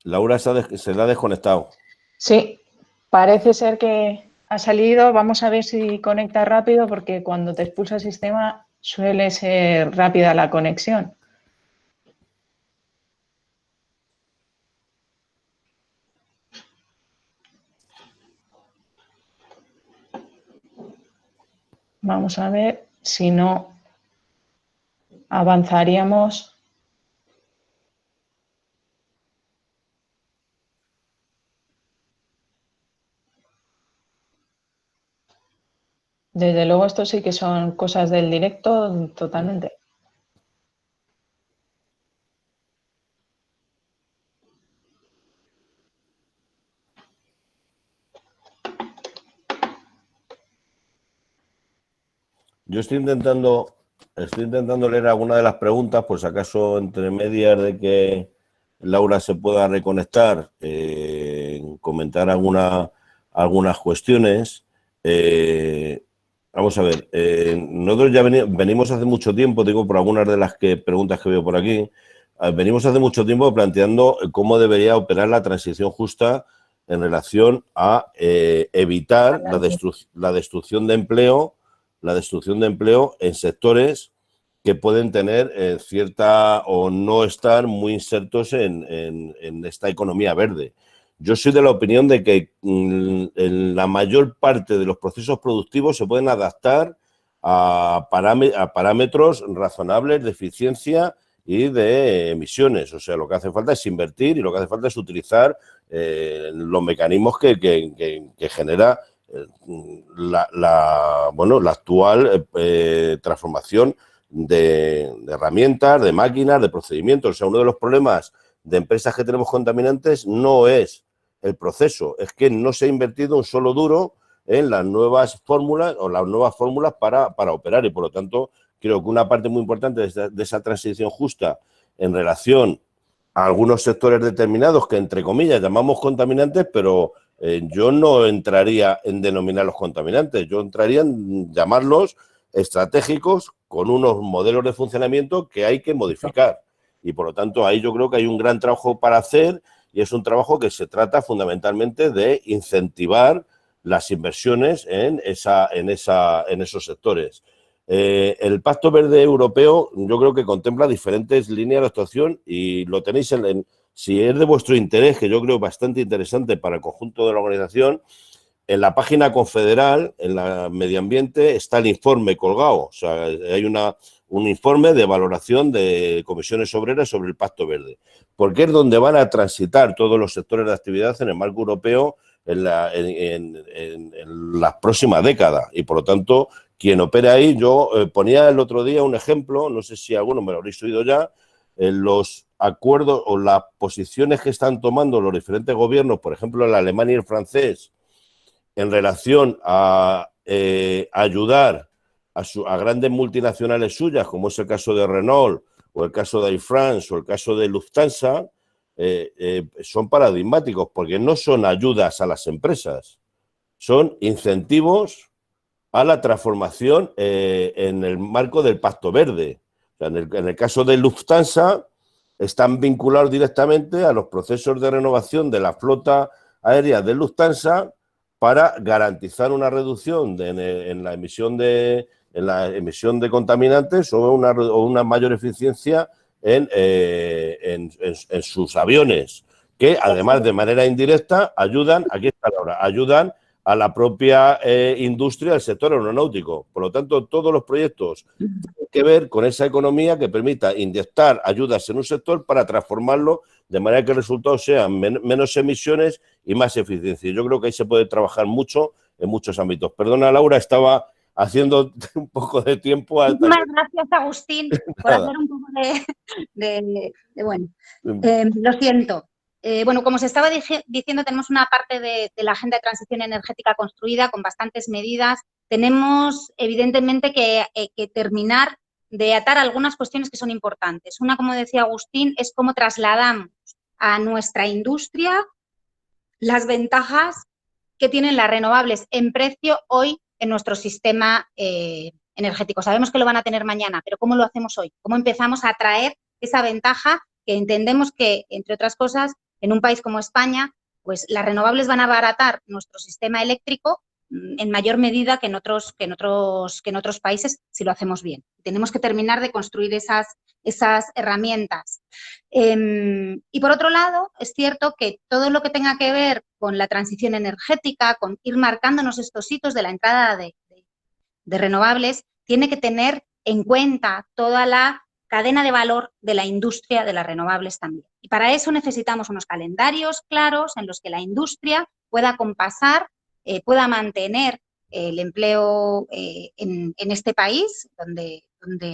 Laura se la ha desconectado. Sí, parece ser que ha salido. Vamos a ver si conecta rápido, porque cuando te expulsa el sistema suele ser rápida la conexión. Vamos a ver si no avanzaríamos. Desde luego, esto sí que son cosas del directo totalmente. Yo estoy intentando leer alguna de las preguntas, por si acaso entre medias de que Laura se pueda reconectar, comentar algunas cuestiones. Vamos a ver, nosotros ya venimos hace mucho tiempo, digo por algunas de las preguntas que veo por aquí, venimos hace mucho tiempo planteando cómo debería operar la transición justa en relación a evitar la destrucción de empleo en sectores que pueden tener cierta o no estar muy insertos en esta economía verde. Yo soy de la opinión de que en la mayor parte de los procesos productivos se pueden adaptar a parámetros razonables de eficiencia y de emisiones. O sea, lo que hace falta es invertir y lo que hace falta es utilizar los mecanismos que genera la actual transformación de herramientas, de máquinas, de procedimientos. O sea, uno de los problemas de empresas que tenemos contaminantes no es el proceso, es que no se ha invertido un solo duro en las nuevas fórmulas para operar, y por lo tanto creo que una parte muy importante de esa transición justa en relación a algunos sectores determinados que entre comillas llamamos contaminantes, pero yo no entraría en denominar los contaminantes, yo entraría en llamarlos estratégicos con unos modelos de funcionamiento que hay que modificar. Y por lo tanto ahí yo creo que hay un gran trabajo para hacer, y es un trabajo que se trata fundamentalmente de incentivar las inversiones en esos sectores. El Pacto Verde Europeo yo creo que contempla diferentes líneas de actuación y lo tenéis si es de vuestro interés, que yo creo bastante interesante para el conjunto de la organización. En la página confederal, en la medio ambiente, está el informe colgado. O sea, hay un informe de valoración de comisiones obreras sobre el Pacto Verde, porque es donde van a transitar todos los sectores de actividad en el marco europeo en las próximas décadas. Y, por lo tanto, quien opera ahí, yo ponía el otro día un ejemplo, no sé si alguno me lo habréis oído ya, en los acuerdos o las posiciones que están tomando los diferentes gobiernos, por ejemplo, el alemán y el francés, en relación a ayudar a grandes multinacionales suyas, como es el caso de Renault, o el caso de Air France, o el caso de Lufthansa, son paradigmáticos, porque no son ayudas a las empresas, son incentivos a la transformación en el marco del Pacto Verde. O sea, en el caso de Lufthansa, están vinculados directamente a los procesos de renovación de la flota aérea de Lufthansa para garantizar una reducción en la emisión de contaminantes o una mayor eficiencia en sus aviones, que además de manera indirecta ayudan a la propia industria del sector aeronáutico. Por lo tanto, todos los proyectos tienen que ver con esa economía que permita inyectar ayudas en un sector para transformarlo de manera que el resultado sean menos emisiones y más eficiencia. Yo creo que ahí se puede trabajar mucho en muchos ámbitos. Perdona, Laura, estaba haciendo un poco de tiempo. Muchas gracias, Agustín, por hacer un poco bueno, lo siento. Bueno, como se estaba diciendo, tenemos una parte de la Agenda de Transición Energética construida con bastantes medidas. Tenemos, evidentemente, que terminar de atar algunas cuestiones que son importantes. Una, como decía Agustín, es cómo trasladamos a nuestra industria las ventajas que tienen las renovables en precio hoy en nuestro sistema energético. Sabemos que lo van a tener mañana, pero ¿cómo lo hacemos hoy? ¿Cómo empezamos a traer esa ventaja que entendemos que, entre otras cosas, en un país como España, pues las renovables van a abaratar nuestro sistema eléctrico en mayor medida que en otros países si lo hacemos bien. Tenemos que terminar de construir esas herramientas. Y por otro lado, es cierto que todo lo que tenga que ver con la transición energética, con ir marcándonos estos hitos de la entrada de renovables, tiene que tener en cuenta toda la cadena de valor de la industria de las renovables también. Y para eso necesitamos unos calendarios claros en los que la industria pueda compasar, pueda mantener el empleo en este país, donde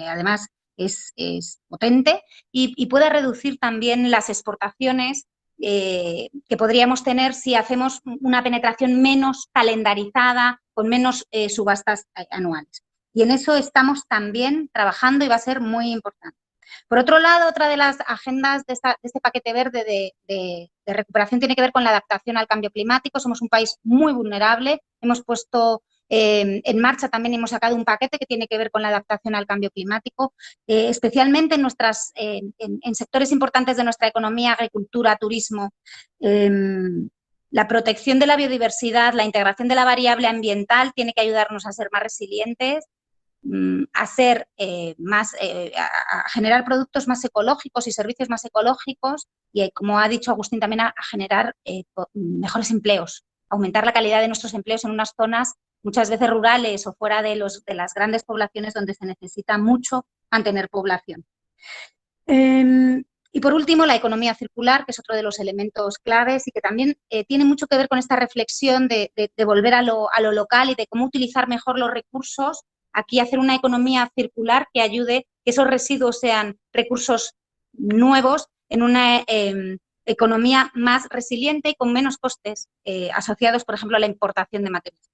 además es potente, y pueda reducir también las exportaciones que podríamos tener si hacemos una penetración menos calendarizada, con menos subastas anuales. Y en eso estamos también trabajando y va a ser muy importante. Por otro lado, otra de las agendas de este paquete verde de recuperación tiene que ver con la adaptación al cambio climático. Somos un país muy vulnerable. Hemos puesto en marcha también, hemos sacado un paquete que tiene que ver con la adaptación al cambio climático, especialmente en sectores importantes de nuestra economía, agricultura, turismo, la protección de la biodiversidad, la integración de la variable ambiental tiene que ayudarnos a ser más resilientes, a generar productos más ecológicos y servicios más ecológicos y, como ha dicho Agustín, también a generar mejores empleos, aumentar la calidad de nuestros empleos en unas zonas muchas veces rurales o fuera de las grandes poblaciones donde se necesita mucho mantener población. Y por último, la economía circular, que es otro de los elementos claves y que también tiene mucho que ver con esta reflexión de volver a lo local y de cómo utilizar mejor los recursos. Aquí hacer una economía circular que ayude que esos residuos sean recursos nuevos en una economía más resiliente y con menos costes asociados, por ejemplo, a la importación de materiales.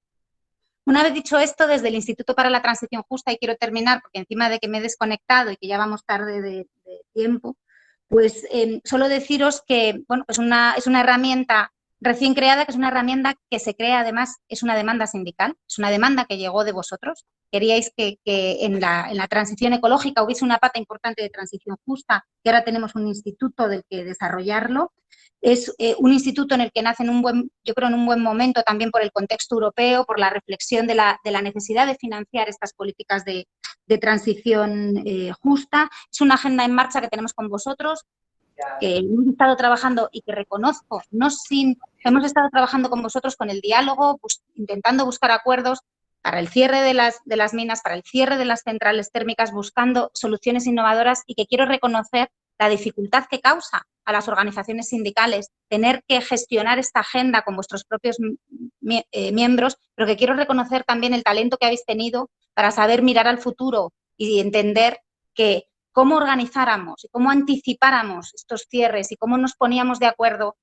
Una vez dicho esto, desde el Instituto para la Transición Justa, y quiero terminar porque encima de que me he desconectado y que ya vamos tarde de tiempo, pues solo deciros que bueno, es una herramienta recién creada, que es una herramienta que se crea, además, es una demanda sindical, es una demanda que llegó de vosotros. Queríais que en la transición ecológica hubiese una pata importante de transición justa y ahora tenemos un instituto del que desarrollarlo. Es un instituto en el que nace yo creo en un buen momento también por el contexto europeo, por la reflexión de la necesidad de financiar estas políticas de transición justa. Es una agenda en marcha que tenemos con vosotros, que hemos estado trabajando y que reconozco, hemos estado trabajando con vosotros con el diálogo, intentando buscar acuerdos para el cierre de las minas, para el cierre de las centrales térmicas, buscando soluciones innovadoras, y que quiero reconocer la dificultad que causa a las organizaciones sindicales tener que gestionar esta agenda con vuestros propios miembros, pero que quiero reconocer también el talento que habéis tenido para saber mirar al futuro y entender que cómo organizáramos y cómo anticipáramos estos cierres y cómo nos poníamos de acuerdo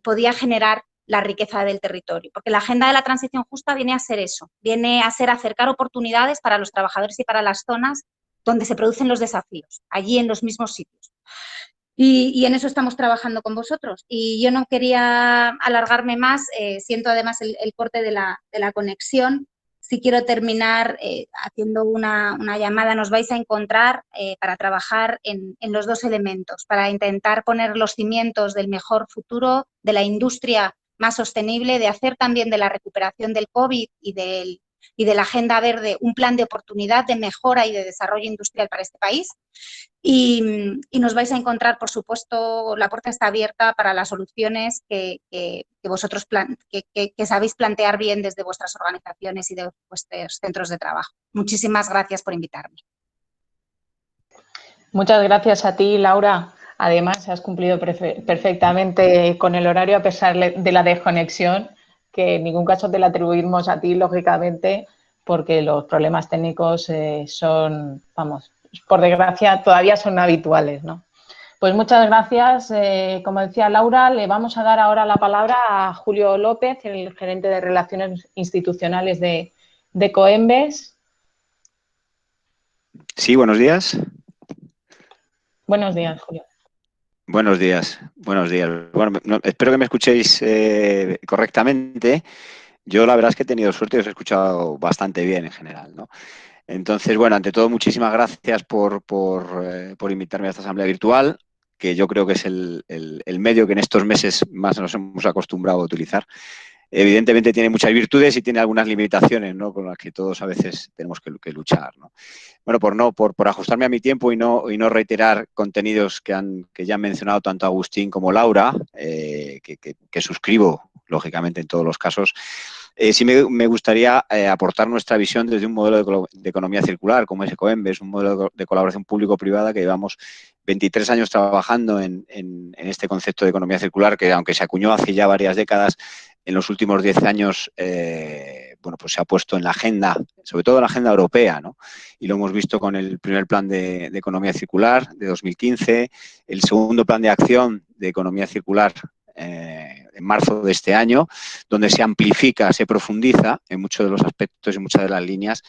podía generar la riqueza del territorio. Porque la agenda de la transición justa viene a ser eso, viene a ser acercar oportunidades para los trabajadores y para las zonas donde se producen los desafíos, allí en los mismos sitios. Y en eso estamos trabajando con vosotros. Y yo no quería alargarme más, siento además el corte de la conexión. Sí quiero terminar haciendo una llamada. Nos vais a encontrar para trabajar en los dos elementos, para intentar poner los cimientos del mejor futuro, de la industria más sostenible, de hacer también de la recuperación del COVID y de la Agenda Verde un plan de oportunidad, de mejora y de desarrollo industrial para este país. Y nos vais a encontrar, por supuesto, la puerta está abierta para las soluciones que vosotros que sabéis plantear bien desde vuestras organizaciones y de vuestros centros de trabajo. Muchísimas gracias por invitarme. Muchas gracias a ti, Laura. Además, has cumplido perfectamente con el horario a pesar de la desconexión, que en ningún caso te la atribuimos a ti, lógicamente, porque los problemas técnicos son, vamos, por desgracia, todavía son habituales, ¿no? Pues muchas gracias. Como decía Laura, le vamos a dar ahora la palabra a Julio López, el gerente de Relaciones Institucionales de Coembes. Sí, buenos días. Buenos días, Julio. Buenos días, buenos días. Bueno, espero que me escuchéis correctamente. Yo la verdad es que he tenido suerte y os he escuchado bastante bien en general, ¿no? Entonces, bueno, ante todo, muchísimas gracias por invitarme a esta asamblea virtual, que yo creo que es el medio que en estos meses más nos hemos acostumbrado a utilizar. Evidentemente tiene muchas virtudes y tiene algunas limitaciones, ¿no?, con las que todos a veces tenemos que luchar, ¿no? Bueno, por ajustarme a mi tiempo y no reiterar contenidos que ya han mencionado tanto Agustín como Laura, que suscribo, lógicamente, en todos los casos, sí me gustaría aportar nuestra visión desde un modelo de economía circular, como es Ecoembes, un modelo de colaboración público-privada que llevamos 23 años trabajando en este concepto de economía circular, que aunque se acuñó hace ya varias décadas, en los últimos 10 años bueno, pues se ha puesto en la agenda, sobre todo en la agenda europea, ¿no? Y lo hemos visto con el primer plan de economía circular de 2015, el segundo plan de acción de economía circular en marzo de este año, donde se amplifica, se profundiza en muchos de los aspectos y muchas de las líneas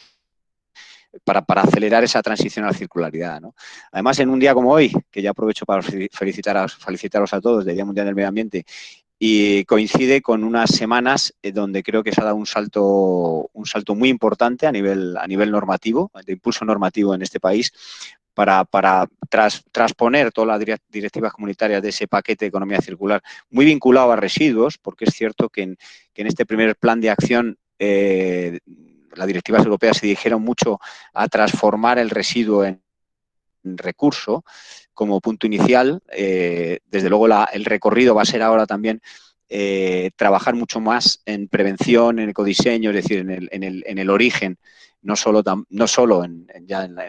para acelerar esa transición a la circularidad, ¿no? Además, en un día como hoy, que ya aprovecho para felicitaros a todos del Día Mundial del Medio Ambiente, y coincide con unas semanas donde creo que se ha dado un salto muy importante a nivel normativo, de impulso normativo en este país, para transponer todas las directivas comunitarias de ese paquete de economía circular, muy vinculado a residuos, porque es cierto que en este primer plan de acción las directivas europeas se dirigieron mucho a transformar el residuo en recurso como punto inicial. Desde luego el recorrido va a ser ahora también trabajar mucho más en prevención, en ecodiseño, es decir, en el origen, no solo en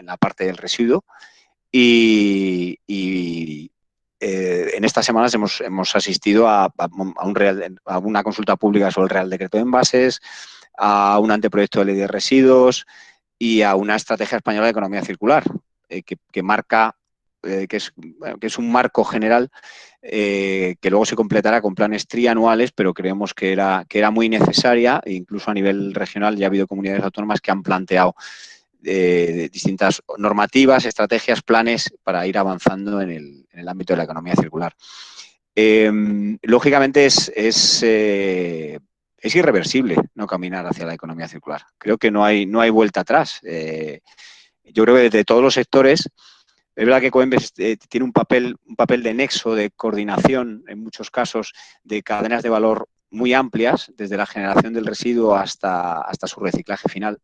la parte del residuo. Y en estas semanas hemos asistido a una consulta pública sobre el Real Decreto de Envases, a un anteproyecto de ley de residuos y a una estrategia española de economía circular, que marca, que es un marco general que luego se completará con planes trianuales, pero creemos que era muy necesaria, e incluso a nivel regional ya ha habido comunidades autónomas que han planteado distintas normativas, estrategias, planes para ir avanzando en el ámbito de la economía circular. Lógicamente es irreversible no caminar hacia la economía circular. Creo que no hay vuelta atrás. Yo creo que desde todos los sectores, es verdad que Ecoembes tiene un papel de nexo, de coordinación, en muchos casos, de cadenas de valor muy amplias, desde la generación del residuo hasta su reciclaje final.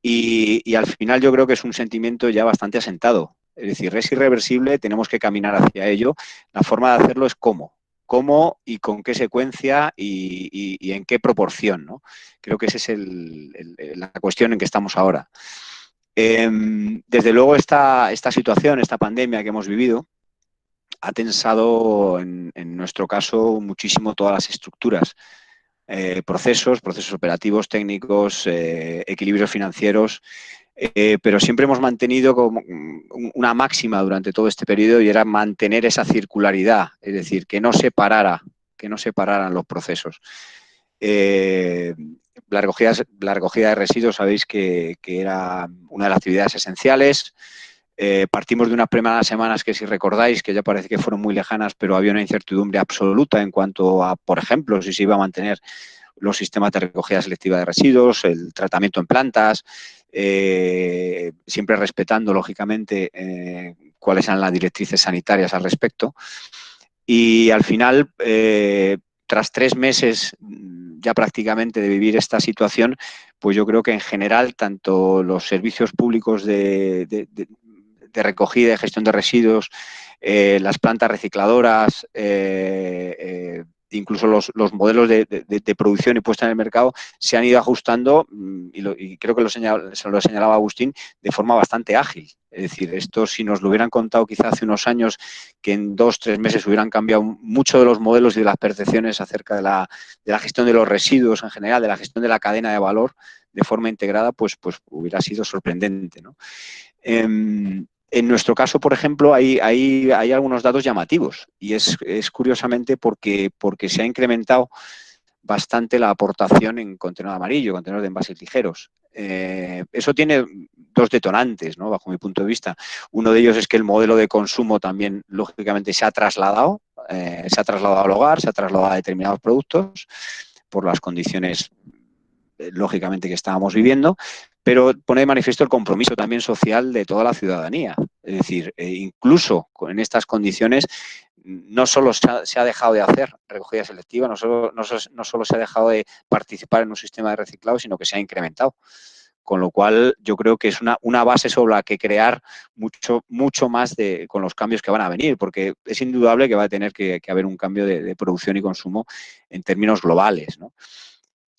Y al final yo creo que es un sentimiento ya bastante asentado. Es decir, es irreversible, tenemos que caminar hacia ello. La forma de hacerlo es cómo y con qué secuencia y en qué proporción, ¿no? Creo que esa es la cuestión en que estamos ahora. Desde luego esta situación, esta pandemia que hemos vivido, ha tensado en nuestro caso muchísimo todas las estructuras, procesos operativos, técnicos, equilibrios financieros, pero siempre hemos mantenido como una máxima durante todo este periodo, y era mantener esa circularidad, es decir, que no se pararan los procesos. La recogida de residuos, sabéis que era una de las actividades esenciales. Partimos de unas primeras semanas que, si recordáis, que ya parece que fueron muy lejanas, pero había una incertidumbre absoluta en cuanto a, por ejemplo, si se iba a mantener los sistemas de recogida selectiva de residuos, el tratamiento en plantas, siempre respetando, lógicamente, cuáles eran las directrices sanitarias al respecto. Y al final, tras 3 meses ya prácticamente de vivir esta situación, pues yo creo que en general tanto los servicios públicos de recogida y de gestión de residuos, las plantas recicladoras, incluso los modelos de producción y puesta en el mercado se han ido ajustando, y creo que se lo señalaba Agustín, de forma bastante ágil. Es decir, esto, si nos lo hubieran contado quizá hace unos años, que en 2-3 meses hubieran cambiado mucho de los modelos y de las percepciones acerca de la gestión de los residuos en general, de la gestión de la cadena de valor de forma integrada, pues hubiera sido sorprendente, ¿no? En nuestro caso, por ejemplo, hay algunos datos llamativos, y es curiosamente porque se ha incrementado bastante la aportación en contenedor amarillo, contenedor de envases ligeros. Eso tiene dos detonantes, ¿no? Bajo mi punto de vista. Uno de ellos es que el modelo de consumo también, lógicamente, se ha trasladado al hogar, se ha trasladado a determinados productos por las condiciones, lógicamente, que estábamos viviendo, pero pone de manifiesto el compromiso también social de toda la ciudadanía. Es decir, incluso en estas condiciones, no solo se ha dejado de hacer recogida selectiva, no solo se ha dejado de participar en un sistema de reciclado, sino que se ha incrementado. Con lo cual, yo creo que es una base sobre la que crear mucho más con los cambios que van a venir, porque es indudable que va a tener que haber un cambio de producción y consumo en términos globales, ¿no?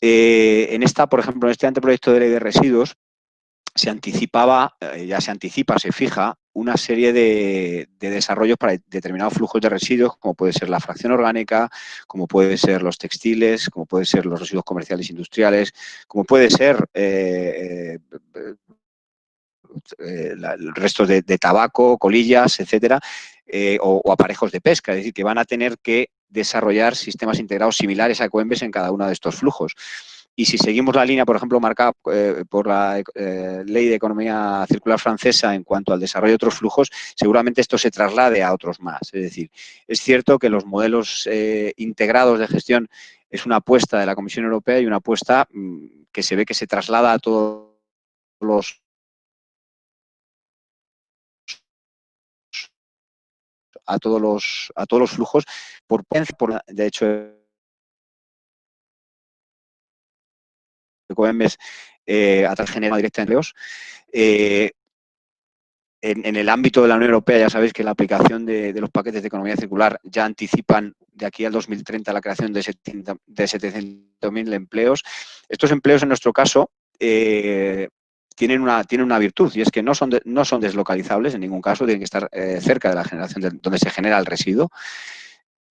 Por ejemplo, en este anteproyecto de ley de residuos, se fija una serie de desarrollos para determinados flujos de residuos, como puede ser la fracción orgánica, como puede ser los textiles, como puede ser los residuos comerciales e industriales, como puede ser restos de tabaco, colillas, etcétera, o aparejos de pesca. Es decir, que van a tener que desarrollar sistemas integrados similares a Ecoembes en cada uno de estos flujos. Y si seguimos la línea, por ejemplo, marcada por la Ley de Economía Circular francesa en cuanto al desarrollo de otros flujos, seguramente esto se traslade a otros más. Es decir, es cierto que los modelos integrados de gestión es una apuesta de la Comisión Europea y una apuesta que se ve que se traslada a todos los flujos de hecho, Ecoembes genera directa empleos. En el ámbito de la Unión Europea ya sabéis que la aplicación de los paquetes de economía circular ya anticipan de aquí al 2030 la creación de 700.000 empleos. Estos empleos, en nuestro caso, tienen una virtud, y es que no son deslocalizables en ningún caso, tienen que estar cerca de la generación donde se genera el residuo.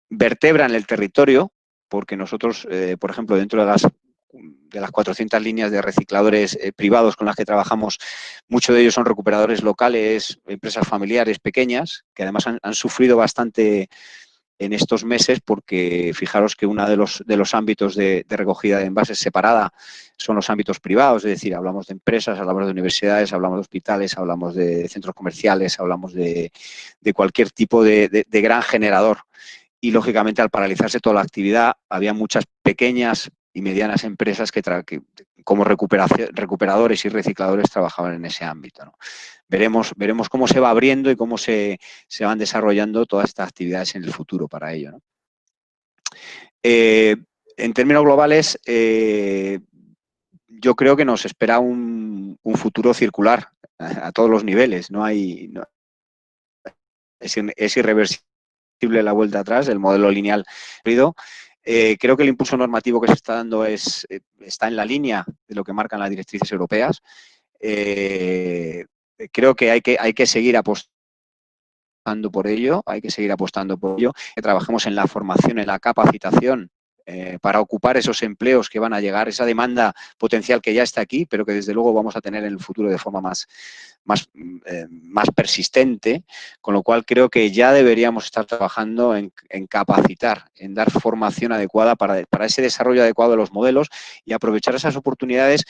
Vertebran el territorio, porque nosotros, por ejemplo, dentro de las 400 líneas de recicladores privados con las que trabajamos, muchos de ellos son recuperadores locales, empresas familiares pequeñas, que además han sufrido bastante en estos meses, porque fijaros que uno de los ámbitos de recogida de envases separada son los ámbitos privados, es decir, hablamos de empresas, hablamos de universidades, hablamos de hospitales, hablamos de centros comerciales, hablamos de cualquier tipo de gran generador. Y, lógicamente, al paralizarse toda la actividad, había muchas pequeñas y medianas empresas que como recuperadores y recicladores trabajaban en ese ámbito, ¿no? Veremos cómo se va abriendo y cómo se van desarrollando todas estas actividades en el futuro para ello, ¿no? En términos globales, yo creo que nos espera un futuro circular a todos los niveles. Es irreversible la vuelta atrás, el modelo lineal. Creo que el impulso normativo que se está dando está en la línea de lo que marcan las directrices europeas. Creo que hay que seguir apostando por ello, que trabajemos en la formación, en la capacitación, para ocupar esos empleos que van a llegar, esa demanda potencial que ya está aquí, pero que desde luego vamos a tener en el futuro de forma más persistente, con lo cual creo que ya deberíamos estar trabajando en capacitar, en dar formación adecuada para ese desarrollo adecuado de los modelos y aprovechar esas oportunidades,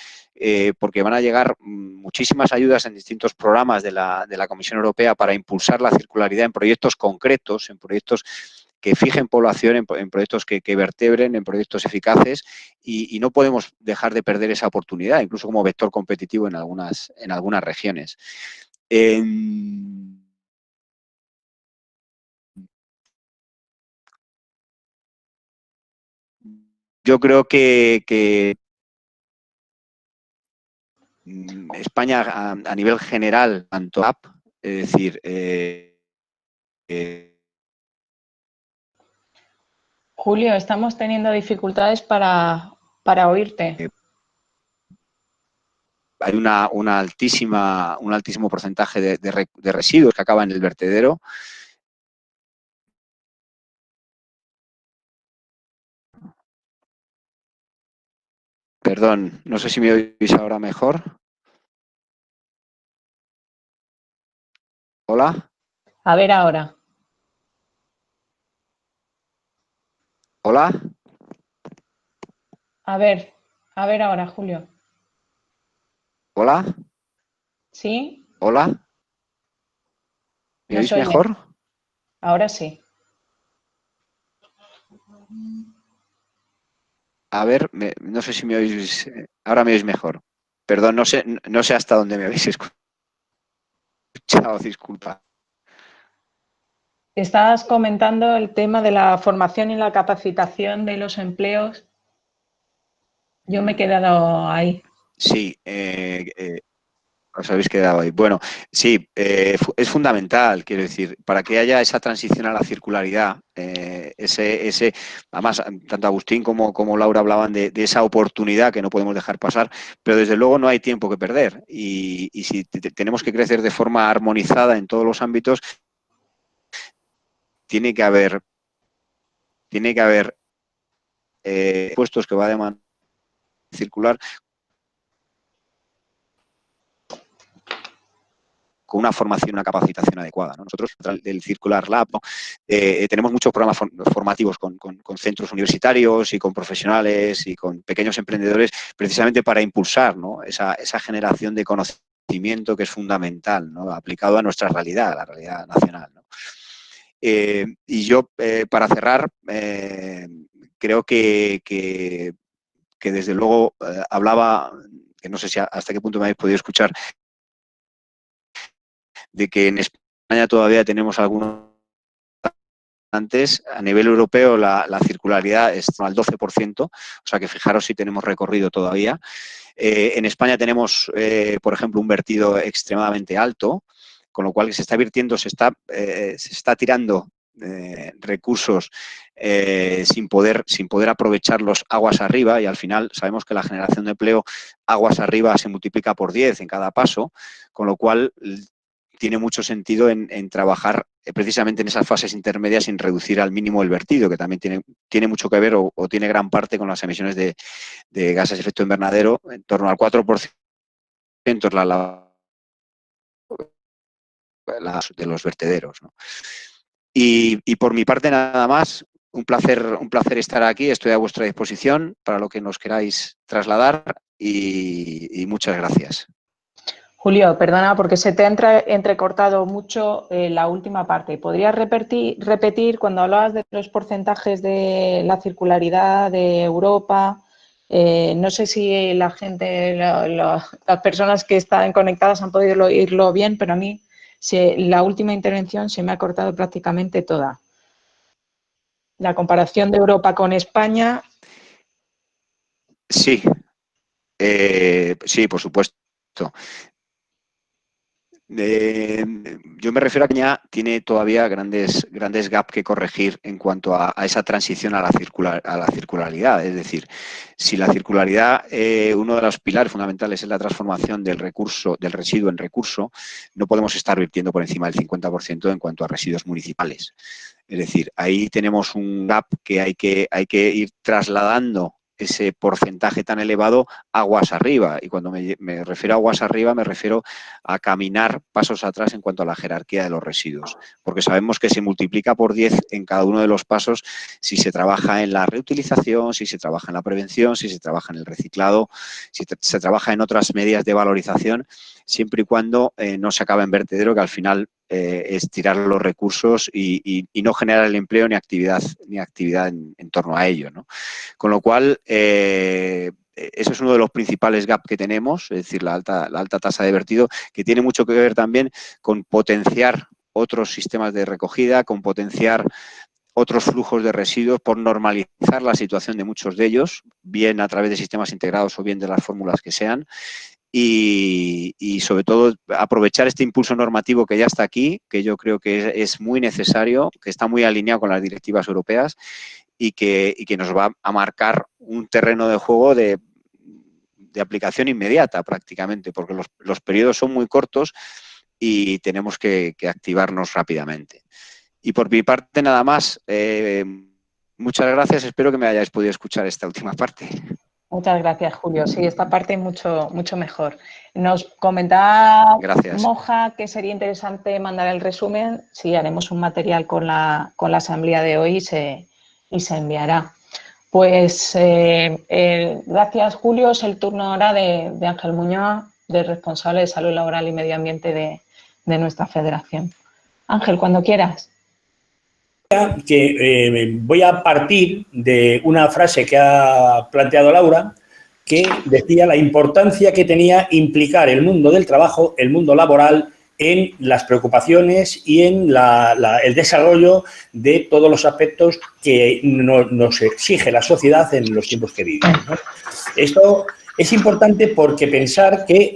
porque van a llegar muchísimas ayudas en distintos programas de la Comisión Europea para impulsar la circularidad en proyectos concretos, en proyectos que fijen población, en proyectos que vertebren, en proyectos eficaces, y no podemos dejar de perder esa oportunidad, incluso como vector competitivo en algunas regiones. Yo creo que España, a nivel general, tanto app, es decir, Julio, estamos teniendo dificultades para oírte. hay un altísimo porcentaje de residuos que acaban en el vertedero. Perdón, no sé si me oís ahora mejor. ¿Hola? A ver ahora. ¿Hola? A ver ahora, Julio. ¿Hola? ¿Sí? ¿Hola? ¿Me ¿No oís se oye? mejor? Ahora sí. A ver, no sé si me oís. Ahora me oís mejor. Perdón, no sé hasta dónde me habéis escuchado, disculpa. Estás comentando el tema de la formación y la capacitación de los empleos. Yo me he quedado ahí. Sí, os habéis quedado ahí. Bueno, sí, es fundamental, quiero decir, para que haya esa transición a la circularidad, además, tanto Agustín como Laura hablaban de esa oportunidad que no podemos dejar pasar, pero desde luego no hay tiempo que perder y si tenemos que crecer de forma armonizada en todos los ámbitos, tiene que haber puestos que va a demandar circular con una formación y una capacitación adecuada, ¿no? Nosotros, del Circular Lab, ¿no? Tenemos muchos programas formativos con centros universitarios y con profesionales y con pequeños emprendedores, precisamente para impulsar, ¿no? esa generación de conocimiento que es fundamental, ¿no? Aplicado a nuestra realidad, a la realidad nacional, ¿no? Y yo, para cerrar, creo que desde luego hablaba, que no sé si hasta qué punto me habéis podido escuchar, de que en España todavía tenemos algunos antes. A nivel europeo la circularidad es al 12%, o sea que fijaros si tenemos recorrido todavía. En España tenemos, por ejemplo, un vertido extremadamente alto, con lo cual se está virtiendo, se está tirando recursos sin poder aprovecharlos aguas arriba, y al final sabemos que la generación de empleo aguas arriba se multiplica por 10 en cada paso, con lo cual tiene mucho sentido en trabajar precisamente en esas fases intermedias sin reducir al mínimo el vertido, que también tiene mucho que ver o tiene gran parte con las emisiones de gases de efecto invernadero. En torno al 4% es de los vertederos, ¿no? Y por mi parte nada más, un placer estar aquí, estoy a vuestra disposición para lo que nos queráis trasladar y muchas gracias. Julio, perdona porque se te ha entrecortado mucho la última parte. ¿Podrías repetir cuando hablabas de los porcentajes de la circularidad de Europa? No sé si la gente, las personas que están conectadas han podido oírlo bien, pero a mí la última intervención se me ha cortado prácticamente toda. La comparación de Europa con España. Sí, sí, por supuesto. Yo me refiero a que ya tiene todavía grandes gaps que corregir en cuanto a esa transición a la circularidad. Es decir, si la circularidad, uno de los pilares fundamentales es la transformación del residuo en recurso, no podemos estar virtiendo por encima del 50% en cuanto a residuos municipales. Es decir, ahí tenemos un gap que hay que ir trasladando ese porcentaje tan elevado aguas arriba. Y cuando me refiero a aguas arriba, me refiero a caminar pasos atrás en cuanto a la jerarquía de los residuos, porque sabemos que se multiplica por 10 en cada uno de los pasos si se trabaja en la reutilización, si se trabaja en la prevención, si se trabaja en el reciclado, si se trabaja en otras medidas de valorización, siempre y cuando no se acabe en vertedero, que al final es tirar los recursos y no generar el empleo ni actividad en torno a ello, ¿no? Con lo cual, eso es uno de los principales gaps que tenemos, es decir, la alta tasa de vertido, que tiene mucho que ver también con potenciar otros sistemas de recogida, con potenciar otros flujos de residuos, por normalizar la situación de muchos de ellos, bien a través de sistemas integrados o bien de las fórmulas que sean, y sobre todo aprovechar este impulso normativo que ya está aquí, que yo creo que es muy necesario, que está muy alineado con las directivas europeas y que nos va a marcar un terreno de juego de aplicación inmediata prácticamente, porque los periodos son muy cortos y tenemos que activarnos rápidamente. Y por mi parte nada más, muchas gracias, espero que me hayáis podido escuchar esta última parte. Muchas gracias, Julio. Sí, esta parte mucho mejor. Nos comentaba Moja que sería interesante mandar el resumen. Sí, haremos un material con la asamblea de hoy y se enviará. Pues gracias, Julio. Es el turno ahora de Ángel Muñoz, de responsable de Salud Laboral y Medio Ambiente de nuestra federación. Ángel, cuando quieras. Voy a partir de una frase que ha planteado Laura, que decía la importancia que tenía implicar el mundo del trabajo, el mundo laboral, en las preocupaciones y en el desarrollo de todos los aspectos que nos exige la sociedad en los tiempos que vivimos, ¿no? Esto es importante porque pensar que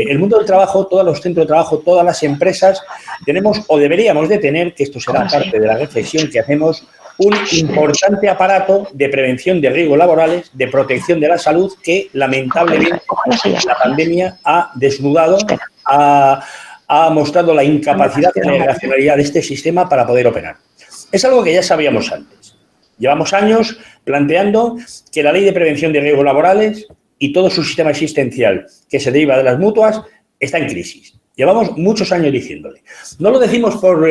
el mundo del trabajo, todos los centros de trabajo, todas las empresas, tenemos o deberíamos de tener, que esto será parte de la reflexión que hacemos, un importante aparato de prevención de riesgos laborales, de protección de la salud, que lamentablemente la pandemia ha desnudado, ha mostrado la incapacidad y la irracionalidad de este sistema para poder operar. Es algo que ya sabíamos antes. Llevamos años planteando que la Ley de Prevención de Riesgos Laborales y todo su sistema existencial que se deriva de las mutuas está en crisis. Llevamos muchos años diciéndole. No lo decimos por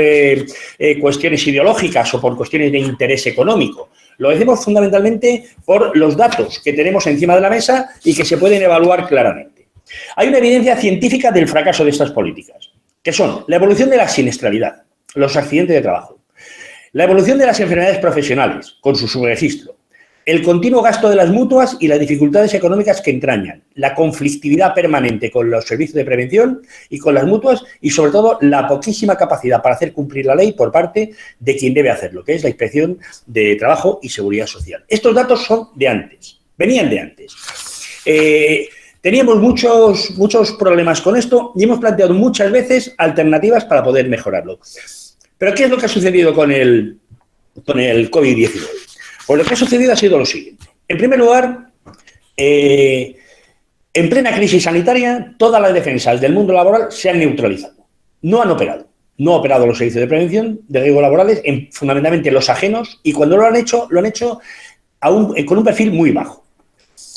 cuestiones ideológicas o por cuestiones de interés económico. Lo decimos fundamentalmente por los datos que tenemos encima de la mesa y que se pueden evaluar claramente. Hay una evidencia científica del fracaso de estas políticas, que son la evolución de la siniestralidad, los accidentes de trabajo, la evolución de las enfermedades profesionales, con su subregistro, el continuo gasto de las mutuas y las dificultades económicas que entrañan, la conflictividad permanente con los servicios de prevención y con las mutuas y, sobre todo, la poquísima capacidad para hacer cumplir la ley por parte de quien debe hacerlo, que es la Inspección de Trabajo y Seguridad Social. Estos datos son de antes, venían de antes. Teníamos muchos problemas con esto y hemos planteado muchas veces alternativas para poder mejorarlo. Pero ¿qué es lo que ha sucedido con el COVID-19? Pues lo que ha sucedido ha sido lo siguiente. En primer lugar, en plena crisis sanitaria, todas las defensas del mundo laboral se han neutralizado. No han operado. No han operado los servicios de prevención de riesgos laborales, fundamentalmente los ajenos, y cuando lo han hecho con un perfil muy bajo.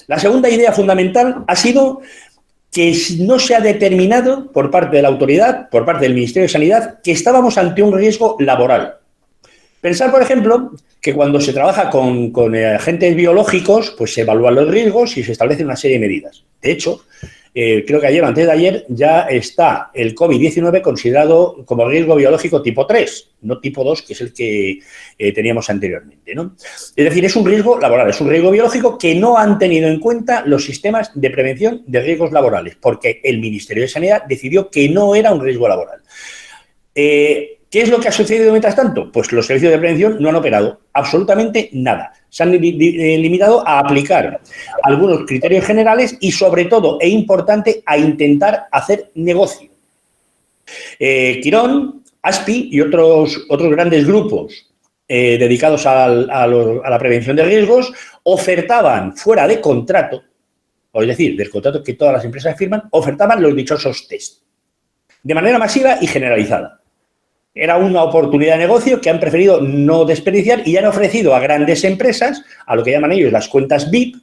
La segunda idea fundamental ha sido que no se ha determinado por parte de la autoridad, por parte del Ministerio de Sanidad, que estábamos ante un riesgo laboral. Pensar, por ejemplo, que cuando se trabaja con agentes biológicos, pues se evalúan los riesgos y se establecen una serie de medidas. De hecho, creo que ayer o antes de ayer ya está el COVID-19 considerado como riesgo biológico tipo 3, no tipo 2, que es el que teníamos anteriormente, ¿no? Es decir, es un riesgo laboral, es un riesgo biológico que no han tenido en cuenta los sistemas de prevención de riesgos laborales, porque el Ministerio de Sanidad decidió que no era un riesgo laboral. ¿Qué es lo que ha sucedido mientras tanto? Pues los servicios de prevención no han operado absolutamente nada. Se han limitado a aplicar algunos criterios generales y, sobre todo, e importante, a intentar hacer negocio. Quirón, ASPI y otros grandes grupos dedicados a la prevención de riesgos ofertaban fuera de contrato, o es decir, del contrato que todas las empresas firman, ofertaban los dichosos test de manera masiva y generalizada. Era una oportunidad de negocio que han preferido no desperdiciar y han ofrecido a grandes empresas, a lo que llaman ellos las cuentas VIP,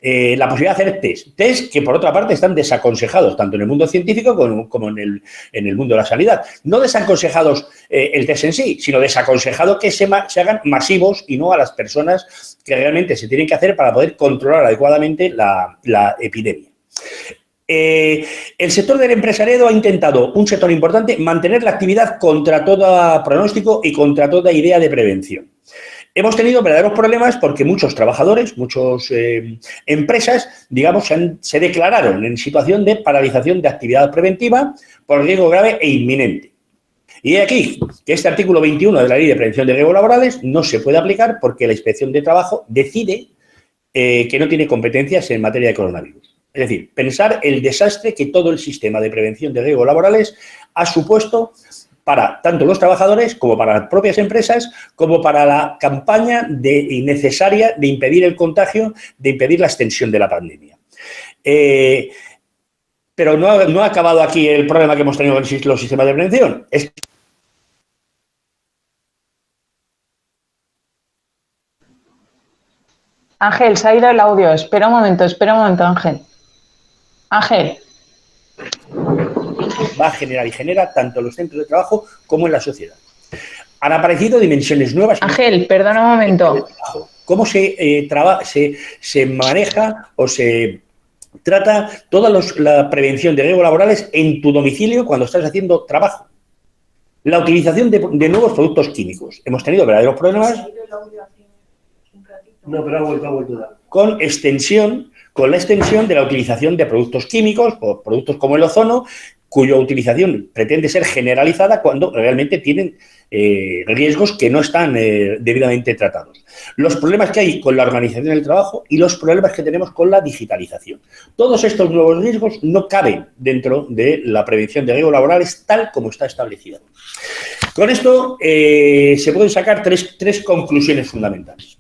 la posibilidad de hacer test que por otra parte están desaconsejados tanto en el mundo científico como en el mundo de la sanidad. No desaconsejados el test en sí, sino desaconsejado que se hagan masivos y no a las personas que realmente se tienen que hacer para poder controlar adecuadamente la epidemia. El sector del empresariado ha intentado, un sector importante, mantener la actividad contra todo pronóstico y contra toda idea de prevención. Hemos tenido verdaderos problemas porque muchos trabajadores, muchas empresas, digamos, se declararon en situación de paralización de actividad preventiva por riesgo grave e inminente. Y de aquí que este artículo 21 de la Ley de Prevención de Riesgos Laborales no se puede aplicar porque la Inspección de Trabajo decide que no tiene competencias en materia de coronavirus. Es decir, pensar el desastre que todo el sistema de prevención de riesgos laborales ha supuesto para tanto los trabajadores como para las propias empresas, como para la campaña necesaria de impedir el contagio, de impedir la extensión de la pandemia. Pero no ha acabado aquí el problema que hemos tenido con los sistemas de prevención. Ángel, se ha ido el audio. Espera un momento, Ángel. Ángel. Va a generar y genera tanto en los centros de trabajo como en la sociedad. Han aparecido dimensiones nuevas. Ángel, perdona un momento. cómo se maneja o se trata toda la prevención de riesgos laborales en tu domicilio cuando estás haciendo trabajo. La utilización de nuevos productos químicos. Hemos tenido verdaderos problemas. No, pero ha vuelto. Con la extensión de la utilización de productos químicos o productos como el ozono, cuya utilización pretende ser generalizada cuando realmente tienen riesgos que no están debidamente tratados. Los problemas que hay con la organización del trabajo y los problemas que tenemos con la digitalización. Todos estos nuevos riesgos no caben dentro de la prevención de riesgos laborales tal como está establecida. Con esto se pueden sacar tres conclusiones fundamentales.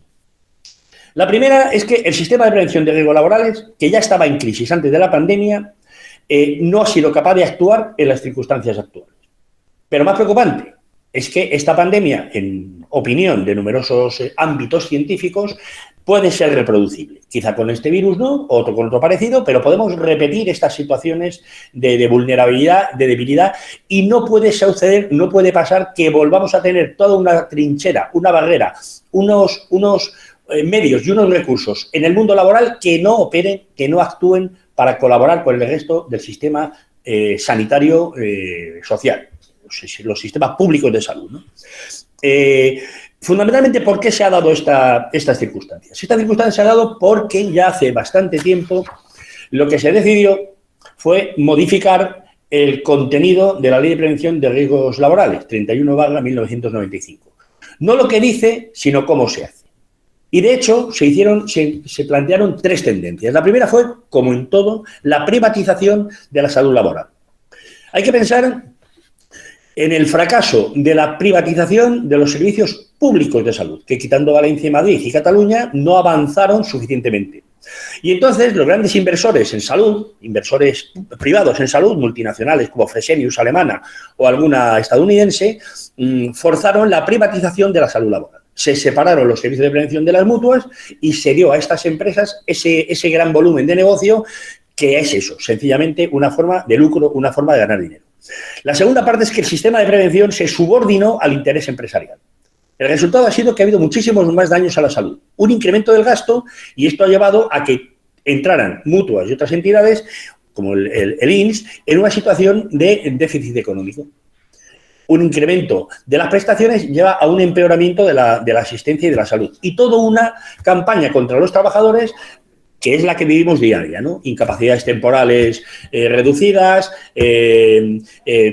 La primera es que el sistema de prevención de riesgos laborales, que ya estaba en crisis antes de la pandemia, no ha sido capaz de actuar en las circunstancias actuales. Pero más preocupante es que esta pandemia, en opinión de numerosos ámbitos científicos, puede ser reproducible. Quizá con este virus no, otro con otro parecido, pero podemos repetir estas situaciones de vulnerabilidad, de debilidad, y no puede suceder, no puede pasar que volvamos a tener toda una trinchera, una barrera, unos medios y unos recursos en el mundo laboral que no operen, que no actúen para colaborar con el resto del sistema sanitario social, los sistemas públicos de salud, ¿no? Fundamentalmente, ¿por qué se ha dado estas circunstancias? Esta circunstancia se ha dado porque ya hace bastante tiempo lo que se decidió fue modificar el contenido de la Ley de Prevención de Riesgos Laborales, 31/1995. No lo que dice, sino cómo se hace. Y de hecho se plantearon tres tendencias. La primera fue, como en todo, la privatización de la salud laboral. Hay que pensar en el fracaso de la privatización de los servicios públicos de salud, que quitando Valencia, Madrid y Cataluña no avanzaron suficientemente. Y entonces los grandes inversores en salud, inversores privados en salud, multinacionales como Fresenius alemana o alguna estadounidense, forzaron la privatización de la salud laboral. Se separaron los servicios de prevención de las mutuas y se dio a estas empresas ese gran volumen de negocio que es eso, sencillamente una forma de lucro, una forma de ganar dinero. La segunda parte es que el sistema de prevención se subordinó al interés empresarial. El resultado ha sido que ha habido muchísimos más daños a la salud, un incremento del gasto, y esto ha llevado a que entraran mutuas y otras entidades, como el INSS, en una situación de déficit económico. Un incremento de las prestaciones lleva a un empeoramiento de la asistencia y de la salud. Y toda una campaña contra los trabajadores, que es la que vivimos diaria, ¿no? Incapacidades temporales reducidas,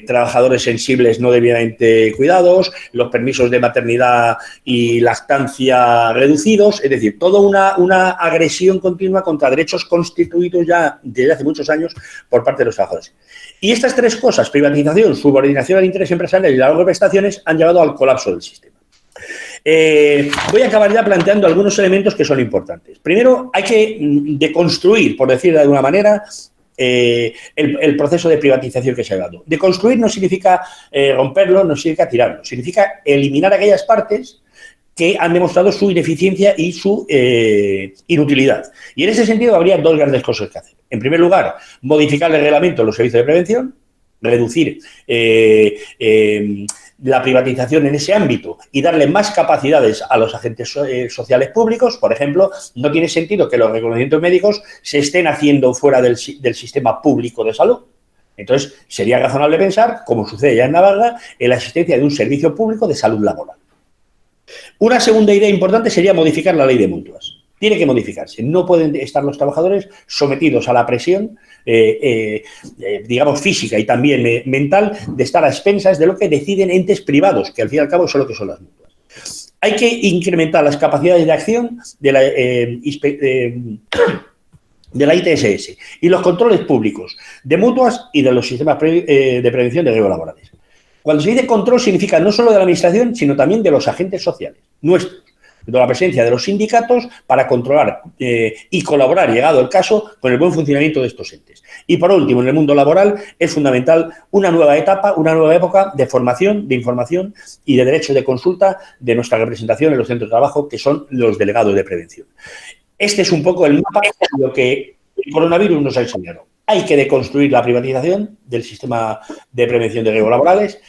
trabajadores sensibles no debidamente cuidados, los permisos de maternidad y lactancia reducidos, es decir, toda una agresión continua contra derechos constituidos ya desde hace muchos años por parte de los trabajadores. Y estas tres cosas, privatización, subordinación al interés empresarial y largas prestaciones, han llevado al colapso del sistema. Voy a acabar ya planteando algunos elementos que son importantes. Primero, hay que deconstruir, por decirlo de alguna manera, el proceso de privatización que se ha dado. Deconstruir no significa romperlo, no significa tirarlo, significa eliminar aquellas partes que han demostrado su ineficiencia y su inutilidad. Y en ese sentido habría dos grandes cosas que hacer. En primer lugar, modificar el reglamento de los servicios de prevención, reducir la privatización en ese ámbito y darle más capacidades a los agentes sociales públicos. Por ejemplo, no tiene sentido que los reconocimientos médicos se estén haciendo fuera del sistema público de salud. Entonces, sería razonable pensar, como sucede ya en Navarra, en la existencia de un servicio público de salud laboral. Una segunda idea importante sería modificar la ley de mutuas. Tiene que modificarse. No pueden estar los trabajadores sometidos a la presión, digamos, física y también mental, de estar a expensas de lo que deciden entes privados, que al fin y al cabo son lo que son las mutuas. Hay que incrementar las capacidades de acción de la ITSS y los controles públicos de mutuas y de los sistemas de prevención de riesgos laborales. Cuando se dice control, significa no solo de la administración, sino también de los agentes sociales, nuestros, de la presencia de los sindicatos para controlar y colaborar, llegado el caso, con el buen funcionamiento de estos entes. Y por último, en el mundo laboral es fundamental una nueva etapa, una nueva época de formación, de información y de derechos de consulta de nuestra representación en los centros de trabajo, que son los delegados de prevención. Este es un poco el mapa de lo que el coronavirus nos ha enseñado. Hay que deconstruir la privatización del sistema de prevención de riesgos laborales.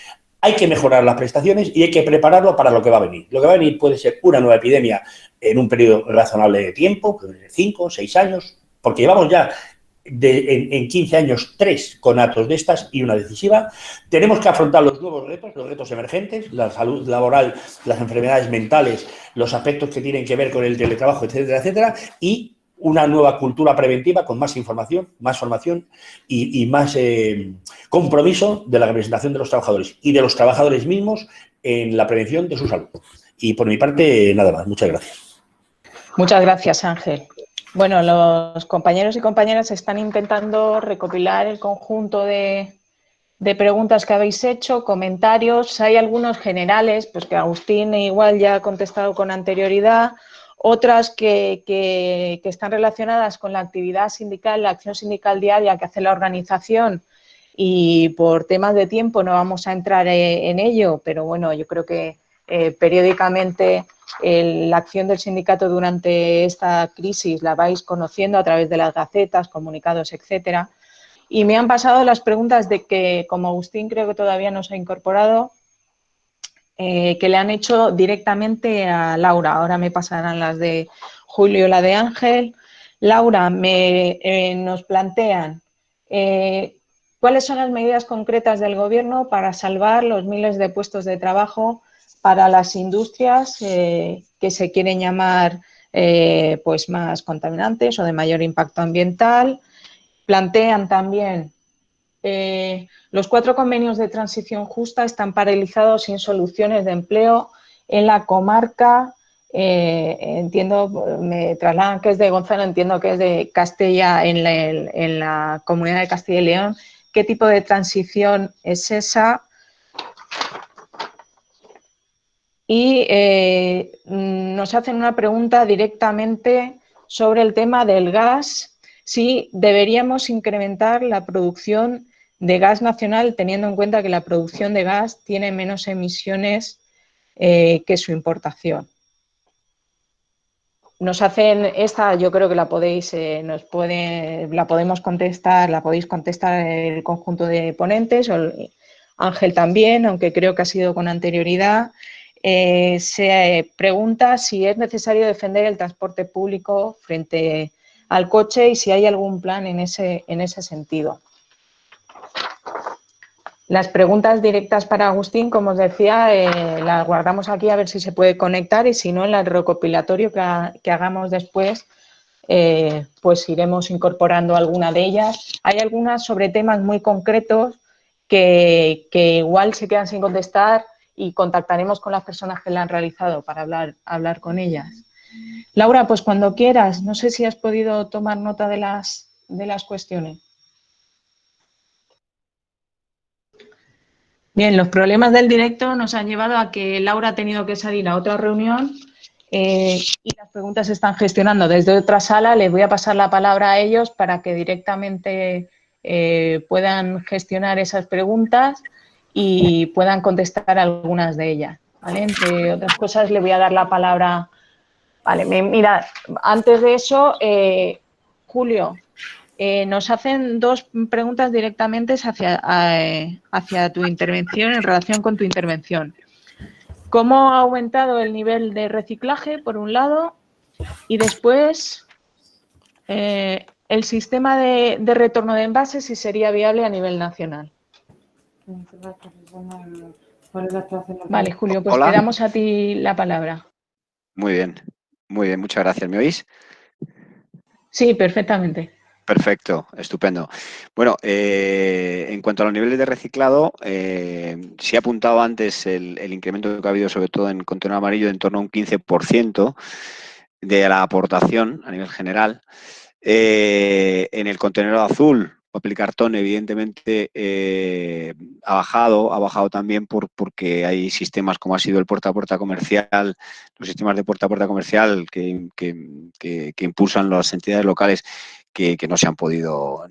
hay que mejorar las prestaciones y hay que prepararlo para lo que va a venir. Lo que va a venir puede ser una nueva epidemia en un periodo razonable de tiempo, 5 o 6 años, porque llevamos ya en 15 años 3 conatos de estas y una decisiva. Tenemos que afrontar los nuevos retos, los retos emergentes, la salud laboral, las enfermedades mentales, los aspectos que tienen que ver con el teletrabajo, etcétera, etcétera, y una nueva cultura preventiva con más información, más formación y más compromiso de la representación de los trabajadores y de los trabajadores mismos en la prevención de su salud. Y por mi parte, nada más. Muchas gracias. Muchas gracias, Ángel. Bueno, los compañeros y compañeras están intentando recopilar el conjunto de preguntas que habéis hecho, comentarios. Hay algunos generales, pues que Agustín igual ya ha contestado con anterioridad, otras que están relacionadas con la actividad sindical, la acción sindical diaria que hace la organización, y por temas de tiempo no vamos a entrar en ello, pero bueno, yo creo que periódicamente la acción del sindicato durante esta crisis la vais conociendo a través de las gacetas, comunicados, etcétera. Y me han pasado las preguntas de que, como Agustín creo que todavía no se ha incorporado, que le han hecho directamente a Laura. Ahora me pasarán las de Julio y la de Ángel. Laura, nos plantean cuáles son las medidas concretas del Gobierno para salvar los miles de puestos de trabajo para las industrias que se quieren llamar pues más contaminantes o de mayor impacto ambiental. Plantean también los 4 convenios de transición justa están paralizados sin soluciones de empleo en la comarca. Entiendo, me trasladan que es de Gonzalo, entiendo que es de Castella, en la comunidad de Castilla y León. ¿Qué tipo de transición es esa? Y nos hacen una pregunta directamente sobre el tema del gas, si deberíamos incrementar la producción de gas nacional teniendo en cuenta que la producción de gas tiene menos emisiones que su importación. Nos hacen esta, yo creo que la podéis, la podemos contestar, la podéis contestar el conjunto de ponentes, o Ángel también, aunque creo que ha sido con anterioridad. Se pregunta si es necesario defender el transporte público frente al coche y si hay algún plan en ese sentido. Las preguntas directas para Agustín, como os decía, las guardamos aquí a ver si se puede conectar, y si no, en el recopilatorio que hagamos después, pues iremos incorporando alguna de ellas. Hay algunas sobre temas muy concretos que igual se quedan sin contestar y contactaremos con las personas que la han realizado para hablar con ellas. Laura, pues cuando quieras, no sé si has podido tomar nota de las cuestiones. Bien, los problemas del directo nos han llevado a que Laura ha tenido que salir a otra reunión y las preguntas se están gestionando desde otra sala. Les voy a pasar la palabra a ellos para que directamente puedan gestionar esas preguntas y puedan contestar algunas de ellas, ¿vale? Entre otras cosas, le voy a dar la palabra. Vale, mira, antes de eso, Julio, nos hacen 2 preguntas directamente hacia tu intervención, en relación con tu intervención. ¿Cómo ha aumentado el nivel de reciclaje, por un lado? Y después, el sistema de retorno de envases, si sería viable a nivel nacional. Vale, Julio, pues Hola. te damos a ti la palabra. Muy bien, muchas gracias. ¿Me oís? Sí, perfectamente. Perfecto, estupendo. Bueno, en cuanto a los niveles de reciclado, sí he apuntado antes el incremento que ha habido, sobre todo en contenedor amarillo, de en torno a un 15% de la aportación a nivel general. En el contenedor azul, papel y cartón, evidentemente ha bajado también porque hay sistemas como ha sido el puerta a puerta comercial, los sistemas de puerta a puerta comercial que impulsan las entidades locales, que no se han podido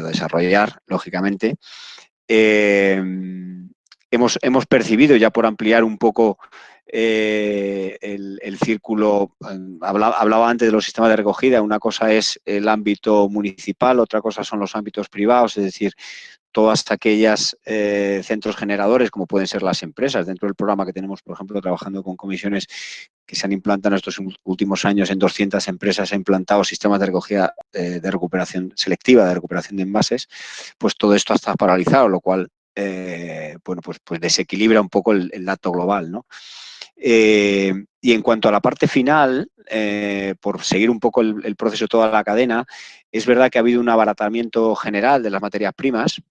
desarrollar, lógicamente. Hemos percibido, ya por ampliar un poco el círculo, hablaba antes de los sistemas de recogida, una cosa es el ámbito municipal, otra cosa son los ámbitos privados, es decir, todas aquellas centros generadores, como pueden ser las empresas, dentro del programa que tenemos, por ejemplo, trabajando con comisiones que se han implantado en estos últimos años, en 200 empresas se han implantado sistemas de recogida de recuperación selectiva, de recuperación de envases, pues todo esto está paralizado, lo cual, bueno, pues desequilibra un poco el dato global, ¿no? Y en cuanto a la parte final, por seguir un poco el proceso de toda la cadena, es verdad que ha habido un abaratamiento general de las materias primas,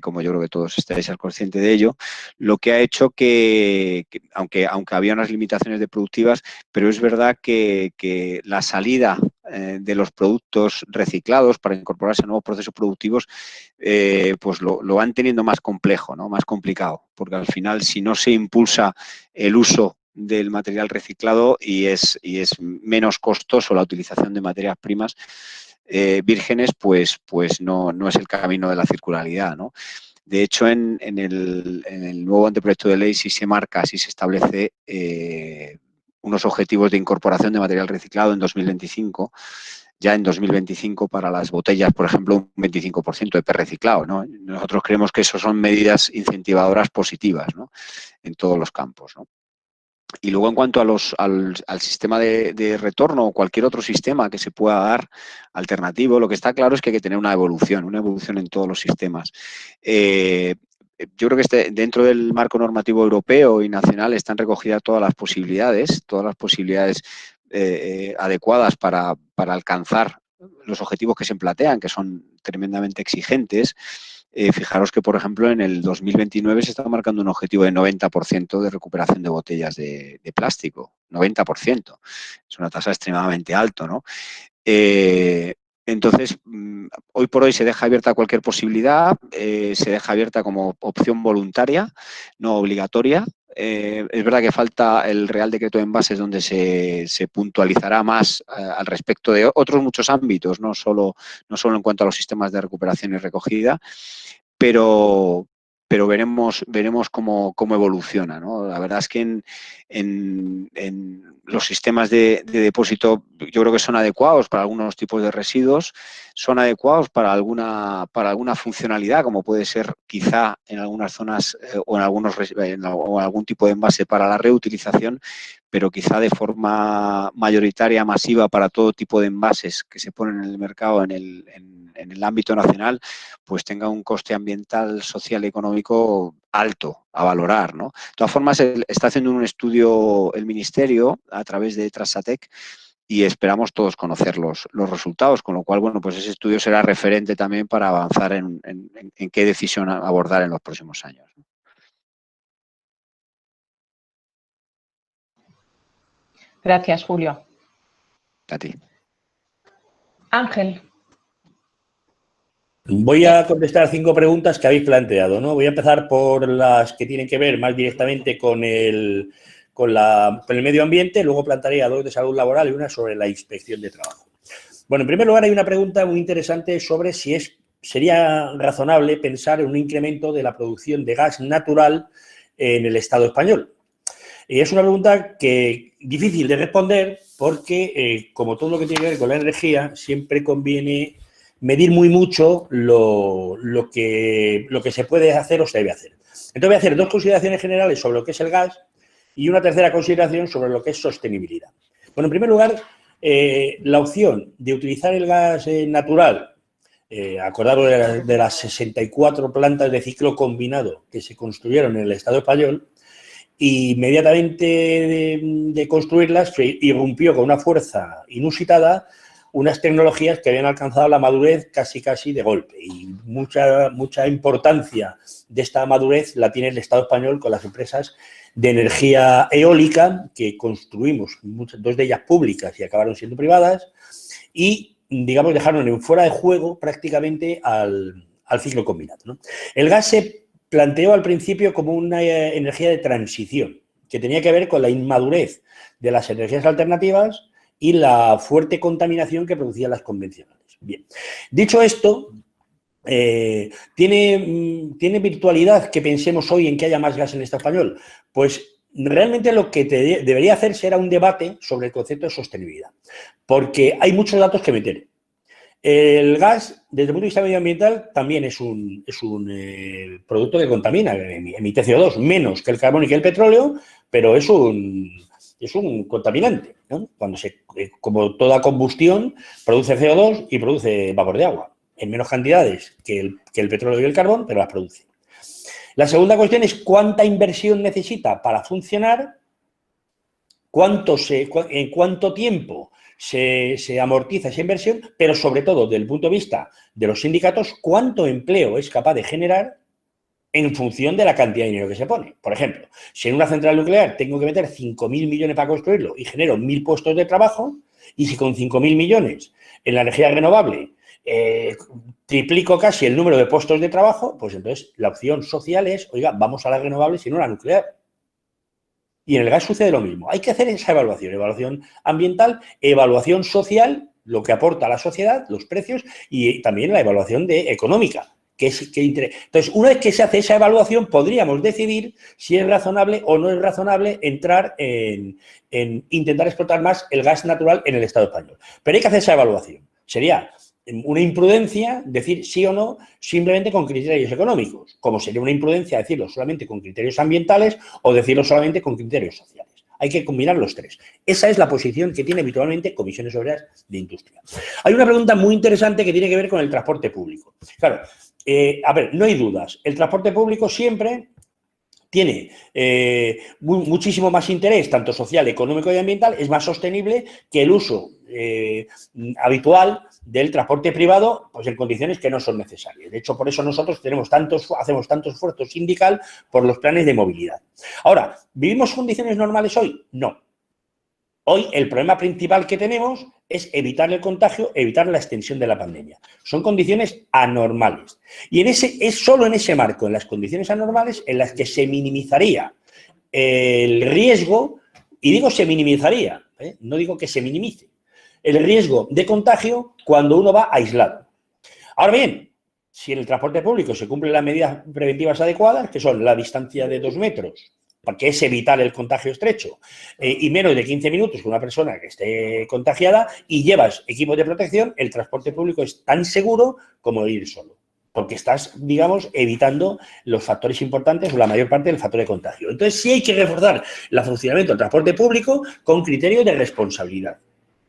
como yo creo que todos estáis al consciente de ello, lo que ha hecho que aunque había unas limitaciones de productivas, pero es verdad que la salida de los productos reciclados para incorporarse a nuevos procesos productivos, pues lo van teniendo más complejo, ¿no? Más complicado, porque al final si no se impulsa el uso del material reciclado y es menos costoso la utilización de materias primas vírgenes, pues no es el camino de la circularidad, ¿no? De hecho, en el nuevo anteproyecto de ley sí se marca, sí se establece unos objetivos de incorporación de material reciclado en 2025, ya en 2025 para las botellas, por ejemplo, un 25% de PET reciclado, ¿no? Nosotros creemos que eso son medidas incentivadoras positivas, ¿no? En todos los campos, ¿no? Y luego, en cuanto al sistema de retorno o cualquier otro sistema que se pueda dar alternativo, lo que está claro es que hay que tener una evolución en todos los sistemas. Yo creo que dentro del marco normativo europeo y nacional están recogidas todas las posibilidades adecuadas para alcanzar los objetivos que se plantean, que son tremendamente exigentes. Fijaros que, por ejemplo, en el 2029 se está marcando un objetivo de 90% de recuperación de botellas de plástico. 90%. Es una tasa extremadamente alta, ¿no? Entonces, hoy por hoy se deja abierta cualquier posibilidad, se deja abierta como opción voluntaria, no obligatoria. Es verdad que falta el Real Decreto de Envases, donde se puntualizará más al respecto de otros muchos ámbitos, no solo en cuanto a los sistemas de recuperación y recogida, pero veremos cómo evoluciona, ¿no? La verdad es que en los sistemas de depósito yo creo que son adecuados para algunos tipos de residuos, son adecuados para alguna funcionalidad, como puede ser quizá en algunas zonas o en algún tipo de envase para la reutilización, pero quizá de forma mayoritaria, masiva, para todo tipo de envases que se ponen en el mercado en el ámbito nacional, pues tenga un coste ambiental, social y económico alto a valorar, ¿no? De todas formas, está haciendo un estudio el Ministerio a través de Transatec y esperamos todos conocer los resultados, con lo cual, bueno, pues ese estudio será referente también para avanzar en qué decisión abordar en los próximos años. Gracias, Julio. A ti. Ángel. Voy a contestar 5 preguntas que habéis planteado, ¿no? Voy a empezar por las que tienen que ver más directamente con el medio ambiente, luego plantearé 2 de salud laboral y una sobre la inspección de trabajo. Bueno, en primer lugar hay una pregunta muy interesante sobre si sería razonable pensar en un incremento de la producción de gas natural en el Estado español. Y es una pregunta difícil de responder porque, como todo lo que tiene que ver con la energía, siempre conviene medir muy mucho lo que se puede hacer o se debe hacer. Entonces voy a hacer 2 consideraciones generales sobre lo que es el gas y una tercera consideración sobre lo que es sostenibilidad. Bueno, en primer lugar, la opción de utilizar el gas natural, acordaros de las 64 plantas de ciclo combinado que se construyeron en el Estado español, y inmediatamente de construirlas se irrumpió con una fuerza inusitada unas tecnologías que habían alcanzado la madurez casi de golpe, y mucha importancia de esta madurez la tiene el Estado español con las empresas de energía eólica que construimos, 2 de ellas públicas y acabaron siendo privadas, y digamos dejaron en fuera de juego prácticamente al ciclo combinado, ¿no? El gas se planteó al principio como una energía de transición que tenía que ver con la inmadurez de las energías alternativas y la fuerte contaminación que producían las convencionales. Bien, dicho esto, ¿tiene virtualidad que pensemos hoy en que haya más gas en el Estado español? Pues realmente lo que debería hacerse era un debate sobre el concepto de sostenibilidad, porque hay muchos datos que meter. El gas, desde el punto de vista medioambiental, también es un producto que contamina, emite CO2, menos que el carbón y que el petróleo, pero es un contaminante, ¿no? Como toda combustión, produce CO2 y produce vapor de agua, en menos cantidades que el petróleo y el carbón, pero las produce. La segunda cuestión es cuánta inversión necesita para funcionar, en cuánto tiempo se amortiza esa inversión, pero sobre todo, desde el punto de vista de los sindicatos, cuánto empleo es capaz de generar en función de la cantidad de dinero que se pone. Por ejemplo, si en una central nuclear tengo que meter 5.000 millones para construirlo y genero 1.000 puestos de trabajo, y si con 5.000 millones en la energía renovable triplico casi el número de puestos de trabajo, pues entonces la opción social es, oiga, vamos a las renovables y no a la nuclear. Y en el gas sucede lo mismo. Hay que hacer esa evaluación ambiental, evaluación social, lo que aporta a la sociedad, los precios, y también la evaluación económica. Entonces, una vez que se hace esa evaluación, podríamos decidir si es razonable o no es razonable entrar en intentar explotar más el gas natural en el Estado español. Pero hay que hacer esa evaluación. Sería una imprudencia decir sí o no simplemente con criterios económicos, como sería una imprudencia decirlo solamente con criterios ambientales o decirlo solamente con criterios sociales. Hay que combinar los tres. Esa es la posición que tiene habitualmente Comisiones Obreras de Industria. Hay una pregunta muy interesante que tiene que ver con el transporte público. Claro, a ver, no hay dudas. El transporte público siempre tiene muchísimo más interés, tanto social, económico y ambiental, es más sostenible que el uso habitual del transporte privado, pues en condiciones que no son necesarias. De hecho, por eso nosotros hacemos tanto esfuerzo sindical por los planes de movilidad. Ahora, ¿vivimos condiciones normales hoy? No. Hoy el problema principal que tenemos es evitar el contagio, evitar la extensión de la pandemia. Son condiciones anormales. Y es solo en ese marco, en las condiciones anormales, en las que se minimizaría el riesgo, y digo se minimizaría, no digo que se minimice, el riesgo de contagio cuando uno va aislado. Ahora bien, si en el transporte público se cumplen las medidas preventivas adecuadas, que son la distancia de 2 metros, porque es evitar el contagio estrecho, y menos de 15 minutos con una persona que esté contagiada, y llevas equipos de protección, el transporte público es tan seguro como ir solo, porque estás, digamos, evitando los factores importantes o la mayor parte del factor de contagio. Entonces, sí hay que reforzar el funcionamiento del transporte público con criterios de responsabilidad.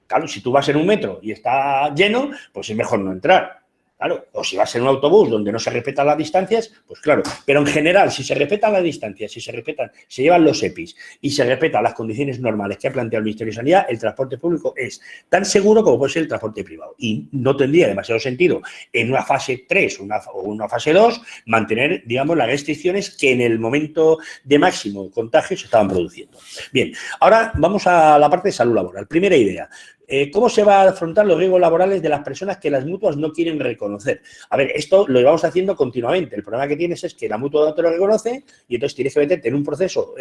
Claro, si tú vas en un metro y está lleno, pues es mejor no entrar. Claro, o si vas en un autobús donde no se respetan las distancias, pues claro. Pero en general, si se respetan las distancias, se llevan los EPIs y se respetan las condiciones normales que ha planteado el Ministerio de Sanidad, el transporte público es tan seguro como puede ser el transporte privado. Y no tendría demasiado sentido en una fase 3 o una fase 2 mantener, digamos, las restricciones que en el momento de máximo contagio se estaban produciendo. Bien, ahora vamos a la parte de salud laboral. Primera idea. ¿Cómo se va a afrontar los riesgos laborales de las personas que las mutuas no quieren reconocer? A ver, esto lo llevamos haciendo continuamente. El problema que tienes es que la mutua no te lo reconoce y entonces tienes que meterte en un proceso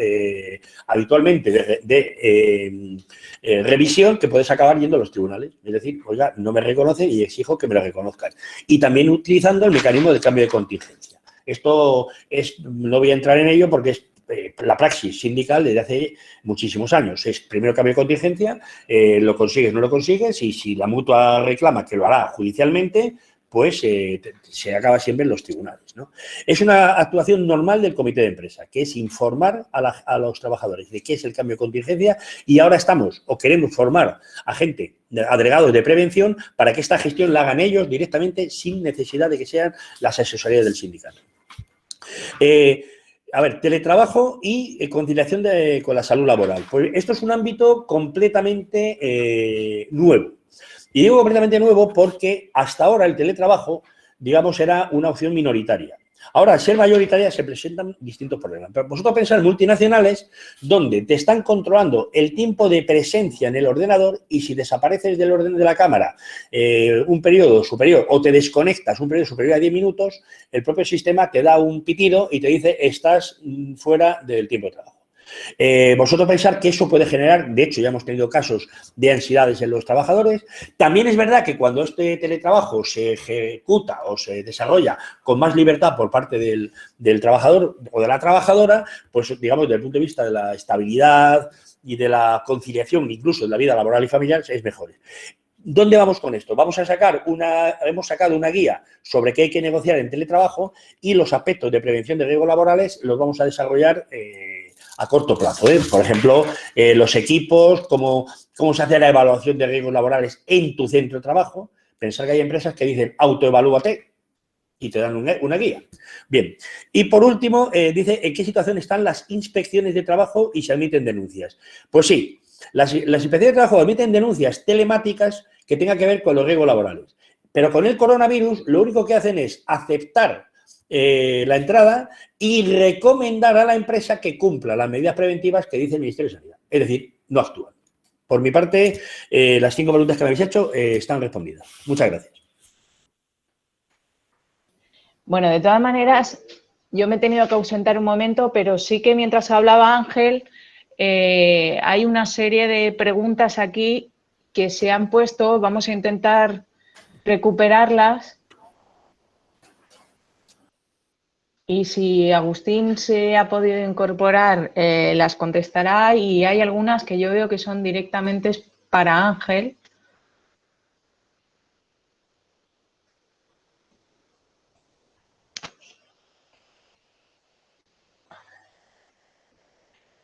habitualmente de revisión que puedes acabar yendo a los tribunales. Es decir, oiga, no me reconoce y exijo que me lo reconozcan. Y también utilizando el mecanismo de cambio de contingencia. Esto no voy a entrar en ello porque es la praxis sindical desde hace muchísimos años. Es primero cambio de contingencia, lo consigues, no lo consigues, y si la mutua reclama que lo hará judicialmente, pues se acaba siempre en los tribunales, ¿no? Es una actuación normal del comité de empresa, que es informar a los trabajadores de qué es el cambio de contingencia, y ahora queremos formar a gente, agregados de prevención, para que esta gestión la hagan ellos directamente sin necesidad de que sean las asesorías del sindicato. A ver, teletrabajo y conciliación con la salud laboral. Pues esto es un ámbito completamente nuevo. Y digo completamente nuevo porque hasta ahora el teletrabajo, digamos, era una opción minoritaria. Ahora, al ser mayoritaria, se presentan distintos problemas. Pero vosotros pensáis en multinacionales donde te están controlando el tiempo de presencia en el ordenador, y si desapareces del orden de la cámara un periodo superior o te desconectas un periodo superior a 10 minutos, el propio sistema te da un pitido y te dice estás fuera del tiempo de trabajo. Vosotros pensar que eso puede generar, de hecho ya hemos tenido casos de ansiedades en los trabajadores. También es verdad que cuando este teletrabajo se ejecuta o se desarrolla con más libertad por parte del trabajador o de la trabajadora, pues digamos desde el punto de vista de la estabilidad y de la conciliación incluso de la vida laboral y familiar es mejor. ¿Dónde vamos con esto? Hemos sacado una guía sobre qué hay que negociar en teletrabajo y los aspectos de prevención de riesgos laborales los vamos a desarrollar a corto plazo. Por ejemplo, los equipos, cómo se hace la evaluación de riesgos laborales en tu centro de trabajo. Pensar que hay empresas que dicen autoevalúate y te dan una guía. Bien. Y por último, dice en qué situación están las inspecciones de trabajo y se admiten denuncias. Pues sí, las inspecciones de trabajo admiten denuncias telemáticas que tengan que ver con los riesgos laborales. Pero con el coronavirus lo único que hacen es aceptar la entrada y recomendar a la empresa que cumpla las medidas preventivas que dice el Ministerio de Sanidad. Es decir, no actúan. Por mi parte, las 5 preguntas que me habéis hecho están respondidas. Muchas gracias. Bueno, de todas maneras, yo me he tenido que ausentar un momento, pero sí que mientras hablaba Ángel, hay una serie de preguntas aquí que se han puesto, vamos a intentar recuperarlas. Y si Agustín se ha podido incorporar, las contestará, y hay algunas que yo veo que son directamente para Ángel.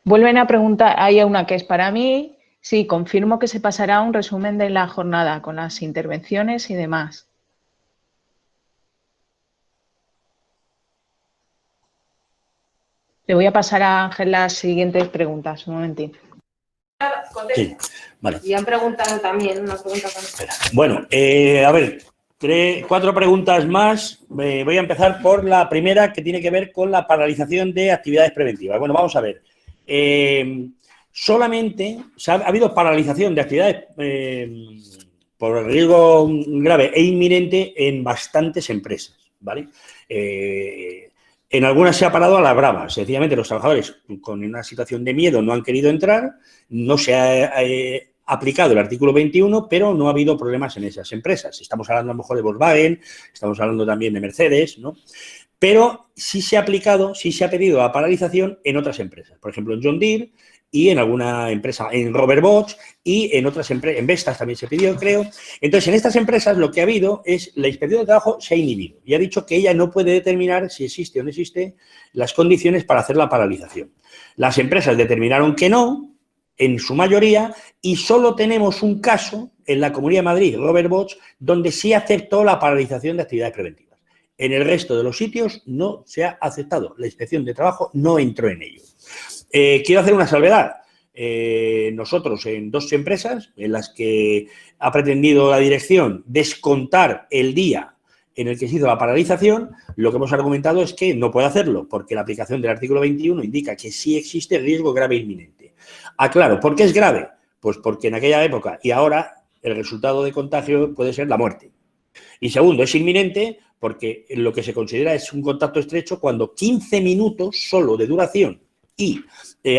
Vuelven a preguntar, hay una que es para mí. Sí, confirmo que se pasará un resumen de la jornada con las intervenciones y demás. Le voy a pasar a Ángel las siguientes preguntas. Un momentito. Sí, vale. Y han preguntado también una pregunta. Bueno, a ver, 4 preguntas más. Voy a empezar por la primera, que tiene que ver con la paralización de actividades preventivas. Bueno, vamos a ver. Solamente ha habido paralización de actividades por riesgo grave e inminente en bastantes empresas, ¿vale? En algunas se ha parado a la brava. Sencillamente los trabajadores con una situación de miedo no han querido entrar, no se ha aplicado el artículo 21, pero no ha habido problemas en esas empresas. Estamos hablando a lo mejor de Volkswagen, estamos hablando también de Mercedes, ¿no? Pero sí se ha aplicado, sí se ha pedido la paralización en otras empresas. Por ejemplo, en John Deere y en alguna empresa, en Robert Bosch y en otras empresas, en Vestas también se pidió, creo. Entonces, en estas empresas lo que ha habido es la inspección de trabajo se ha inhibido y ha dicho que ella no puede determinar si existe o no existe las condiciones para hacer la paralización. Las empresas determinaron que no, en su mayoría, y solo tenemos un caso en la Comunidad de Madrid, Robert Bosch, donde sí aceptó la paralización de actividades preventivas. En el resto de los sitios no se ha aceptado. La inspección de trabajo no entró en ello. Quiero hacer una salvedad. Nosotros en 2 empresas en las que ha pretendido la dirección descontar el día en el que se hizo la paralización, lo que hemos argumentado es que no puede hacerlo porque la aplicación del artículo 21 indica que sí existe riesgo grave e inminente. Aclaro, ¿por qué es grave? Pues porque en aquella época y ahora el resultado de contagio puede ser la muerte. Y segundo, es inminente porque lo que se considera es un contacto estrecho cuando 15 minutos solo de duración y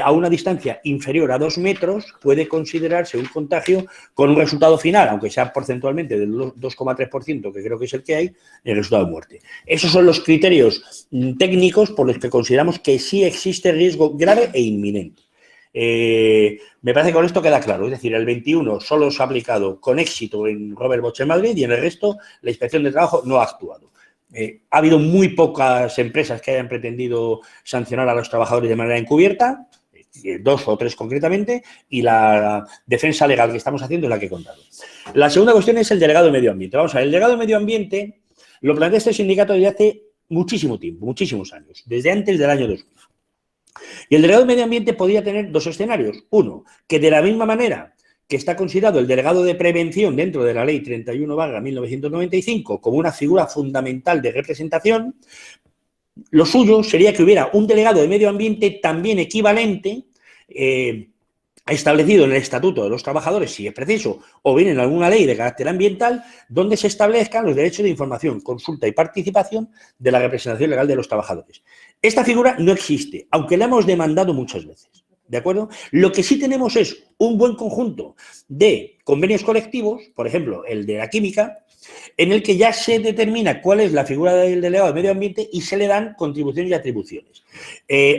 a una distancia inferior a 2 metros puede considerarse un contagio con un resultado final, aunque sea porcentualmente del 2,3%, que creo que es el que hay, el resultado de muerte. Esos son los criterios técnicos por los que consideramos que sí existe riesgo grave e inminente. Me parece que con esto queda claro, es decir, el 21 solo se ha aplicado con éxito en Robert Bosch en Madrid y en el resto la inspección de trabajo no ha actuado. Ha habido muy pocas empresas que hayan pretendido sancionar a los trabajadores de manera encubierta, 2 o 3 concretamente, y la defensa legal que estamos haciendo es la que he contado. La segunda cuestión es el delegado de Medio Ambiente. Vamos a ver, el delegado de Medio Ambiente lo plantea este sindicato desde hace muchísimo tiempo, muchísimos años, desde antes del año 2000. Y el delegado de Medio Ambiente podía tener 2 escenarios. Uno, que de la misma manera que está considerado el delegado de prevención dentro de la Ley 31/1995 como una figura fundamental de representación, lo suyo sería que hubiera un delegado de Medio Ambiente también equivalente, establecido en el Estatuto de los Trabajadores, si es preciso, o bien en alguna ley de carácter ambiental, donde se establezcan los derechos de información, consulta y participación de la representación legal de los trabajadores. Esta figura no existe, aunque la hemos demandado muchas veces. ¿De acuerdo? Lo que sí tenemos es un buen conjunto de convenios colectivos, por ejemplo, el de la química, en el que ya se determina cuál es la figura del delegado de medio ambiente y se le dan contribuciones y atribuciones.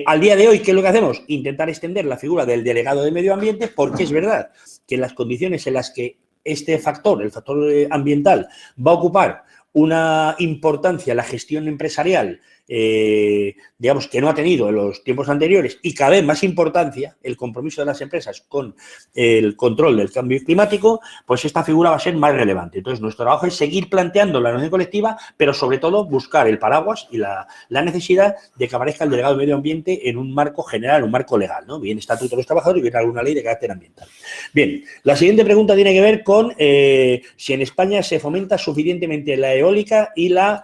Al día de hoy, ¿qué es lo que hacemos? Intentar extender la figura del delegado de medio ambiente, porque es verdad que en las condiciones en las que este factor, el factor ambiental, va a ocupar una importancia en la gestión empresarial, digamos, que no ha tenido en los tiempos anteriores, y cada vez más importancia el compromiso de las empresas con el control del cambio climático, pues esta figura va a ser más relevante. Entonces, nuestro trabajo es seguir planteando la negociación colectiva, pero sobre todo buscar el paraguas y la necesidad de que aparezca el delegado de medio ambiente en un marco general, un marco legal, ¿no? Bien estatuto de los trabajadores y bien alguna ley de carácter ambiental. Bien, la siguiente pregunta tiene que ver con si en España se fomenta suficientemente la eólica y la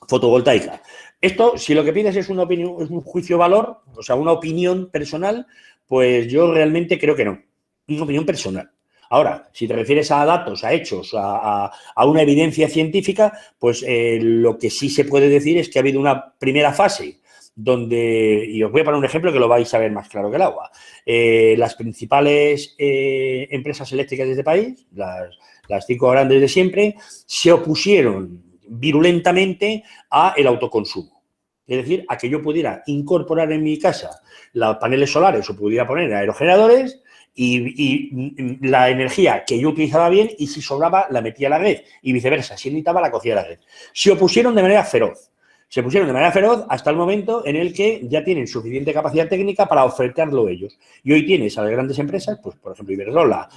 fotovoltaica. Esto, si lo que pides es una opinión, es un juicio-valor, o sea, una opinión personal, pues yo realmente creo que no. Una opinión personal. Ahora, si te refieres a datos, a hechos, a una evidencia científica, pues lo que sí se puede decir es que ha habido una primera fase donde, y os voy a poner un ejemplo que lo vais a ver más claro que el agua, las principales empresas eléctricas de este país, las 5 grandes de siempre, se opusieron virulentamente a el autoconsumo. Es decir, a que yo pudiera incorporar en mi casa los paneles solares o pudiera poner aerogeneradores y la energía que yo utilizaba bien, y si sobraba la metía a la red y viceversa, si necesitaba la cogía a la red. Se opusieron de manera feroz. Se pusieron de manera feroz hasta el momento en el que ya tienen suficiente capacidad técnica para ofertarlo ellos. Y hoy tienes a las grandes empresas, pues por ejemplo Iberdrola,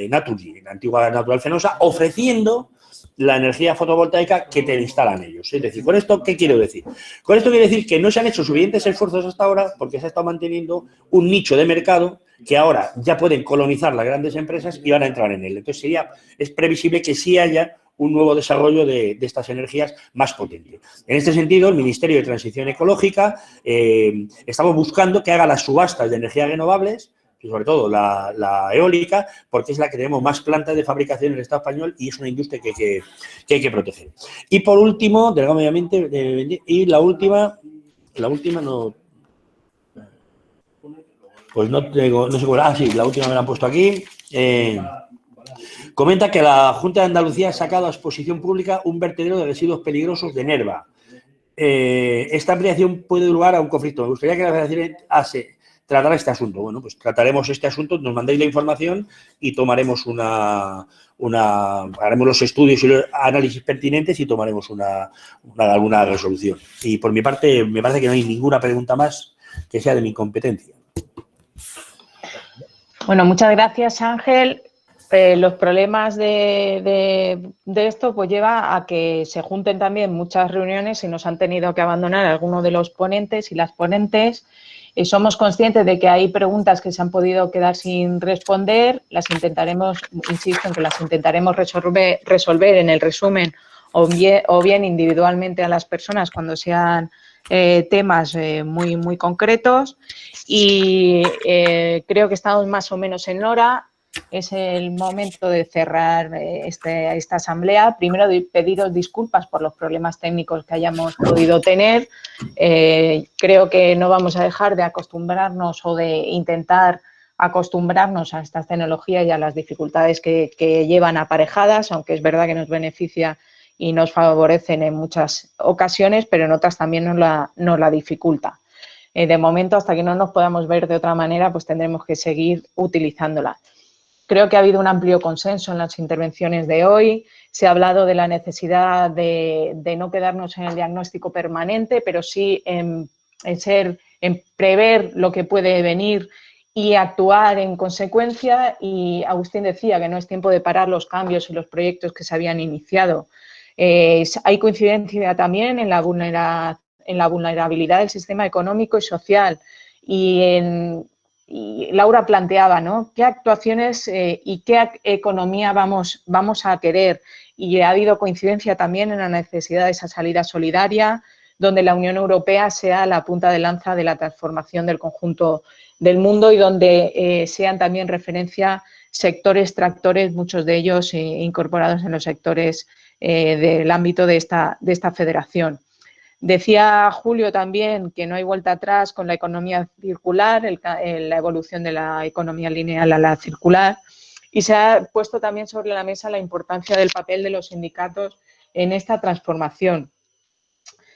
Naturgy, la antigua Natural Fenosa, ofreciendo la energía fotovoltaica que te instalan ellos. Es decir, ¿con esto qué quiero decir? Con esto quiero decir que no se han hecho suficientes esfuerzos hasta ahora porque se ha estado manteniendo un nicho de mercado que ahora ya pueden colonizar las grandes empresas y van a entrar en él. Entonces es previsible que sí haya un nuevo desarrollo de estas energías más potente. En este sentido, el Ministerio de Transición Ecológica estamos buscando que haga las subastas de energías renovables, y sobre todo la eólica, porque es la que tenemos más plantas de fabricación en el Estado español y es una industria que hay que proteger. Y por último, delegado de medio ambiente, y la última no... Pues no tengo, no sé cuál. Sí, la última me la han puesto aquí. Comenta que la Junta de Andalucía ha sacado a exposición pública un vertedero de residuos peligrosos de Nerva. Esta ampliación puede dar lugar a un conflicto. Me gustaría que la Federación tratara este asunto. Bueno, pues trataremos este asunto, nos mandéis la información y tomaremos haremos los estudios y los análisis pertinentes y tomaremos alguna resolución. Y por mi parte, me parece que no hay ninguna pregunta más que sea de mi competencia. Bueno, muchas gracias, Ángel. Los problemas de esto pues lleva a que se junten también muchas reuniones y nos han tenido que abandonar algunos de los ponentes y las ponentes. Somos conscientes de que hay preguntas que se han podido quedar sin responder. Las intentaremos, insisto en que las intentaremos resolver en el resumen o bien individualmente a las personas cuando sean temas muy, muy concretos. Y creo que estamos más o menos en hora. Es el momento de cerrar esta asamblea. Primero, pediros disculpas por los problemas técnicos que hayamos podido tener. Creo que no vamos a dejar de acostumbrarnos o de intentar acostumbrarnos a estas tecnologías y a las dificultades que llevan aparejadas, aunque es verdad que nos beneficia y nos favorecen en muchas ocasiones, pero en otras también nos la dificulta. De momento, hasta que no nos podamos ver de otra manera, pues tendremos que seguir utilizándola. Creo que ha habido un amplio consenso en las intervenciones de hoy. Se ha hablado de la necesidad de no quedarnos en el diagnóstico permanente, pero sí en prever lo que puede venir y actuar en consecuencia. Y Agustín decía que no es tiempo de parar los cambios y los proyectos que se habían iniciado. Hay coincidencia también en la vulnerabilidad del sistema económico y social. Y Laura planteaba, ¿no?, qué actuaciones y qué economía vamos a querer. Y ha habido coincidencia también en la necesidad de esa salida solidaria, donde la Unión Europea sea la punta de lanza de la transformación del conjunto del mundo y donde sean también referencia sectores tractores, muchos de ellos incorporados en los sectores del ámbito de esta federación. Decía Julio también que no hay vuelta atrás con la economía circular, la evolución de la economía lineal a la circular, y se ha puesto también sobre la mesa la importancia del papel de los sindicatos en esta transformación.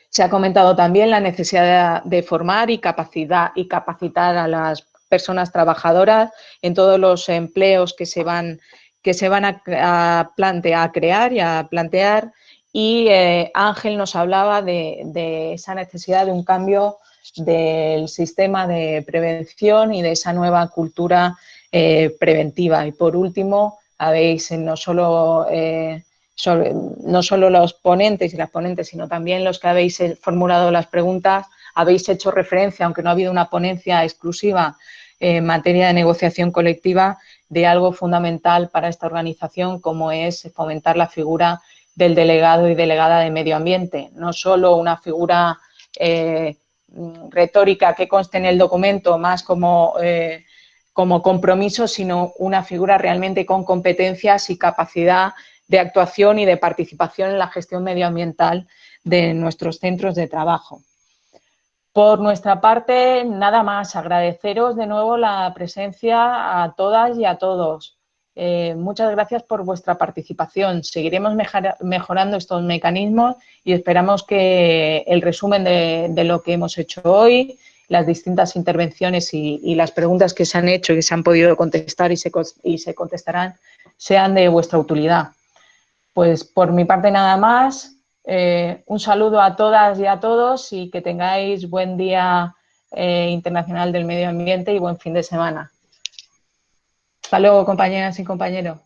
Se ha comentado también la necesidad de formar y capacitar a las personas trabajadoras en todos los empleos que se van a crear y a plantear. Y Ángel nos hablaba de esa necesidad de un cambio del sistema de prevención y de esa nueva cultura preventiva. Y por último, habéis no solo los ponentes y las ponentes, sino también los que habéis formulado las preguntas, habéis hecho referencia, aunque no ha habido una ponencia exclusiva en materia de negociación colectiva, de algo fundamental para esta organización, como es fomentar la figura del delegado y delegada de medio ambiente. No solo una figura retórica que conste en el documento, más como compromiso, sino una figura realmente con competencias y capacidad de actuación y de participación en la gestión medioambiental de nuestros centros de trabajo. Por nuestra parte, nada más, agradeceros de nuevo la presencia a todas y a todos. Muchas gracias por vuestra participación. Seguiremos mejorando estos mecanismos y esperamos que el resumen de lo que hemos hecho hoy, las distintas intervenciones y las preguntas que se han hecho y que se han podido contestar y se contestarán, sean de vuestra utilidad. Pues por mi parte nada más. Un saludo a todas y a todos y que tengáis buen Día Internacional del Medio Ambiente y buen fin de semana. Hasta luego, compañeras y compañeros.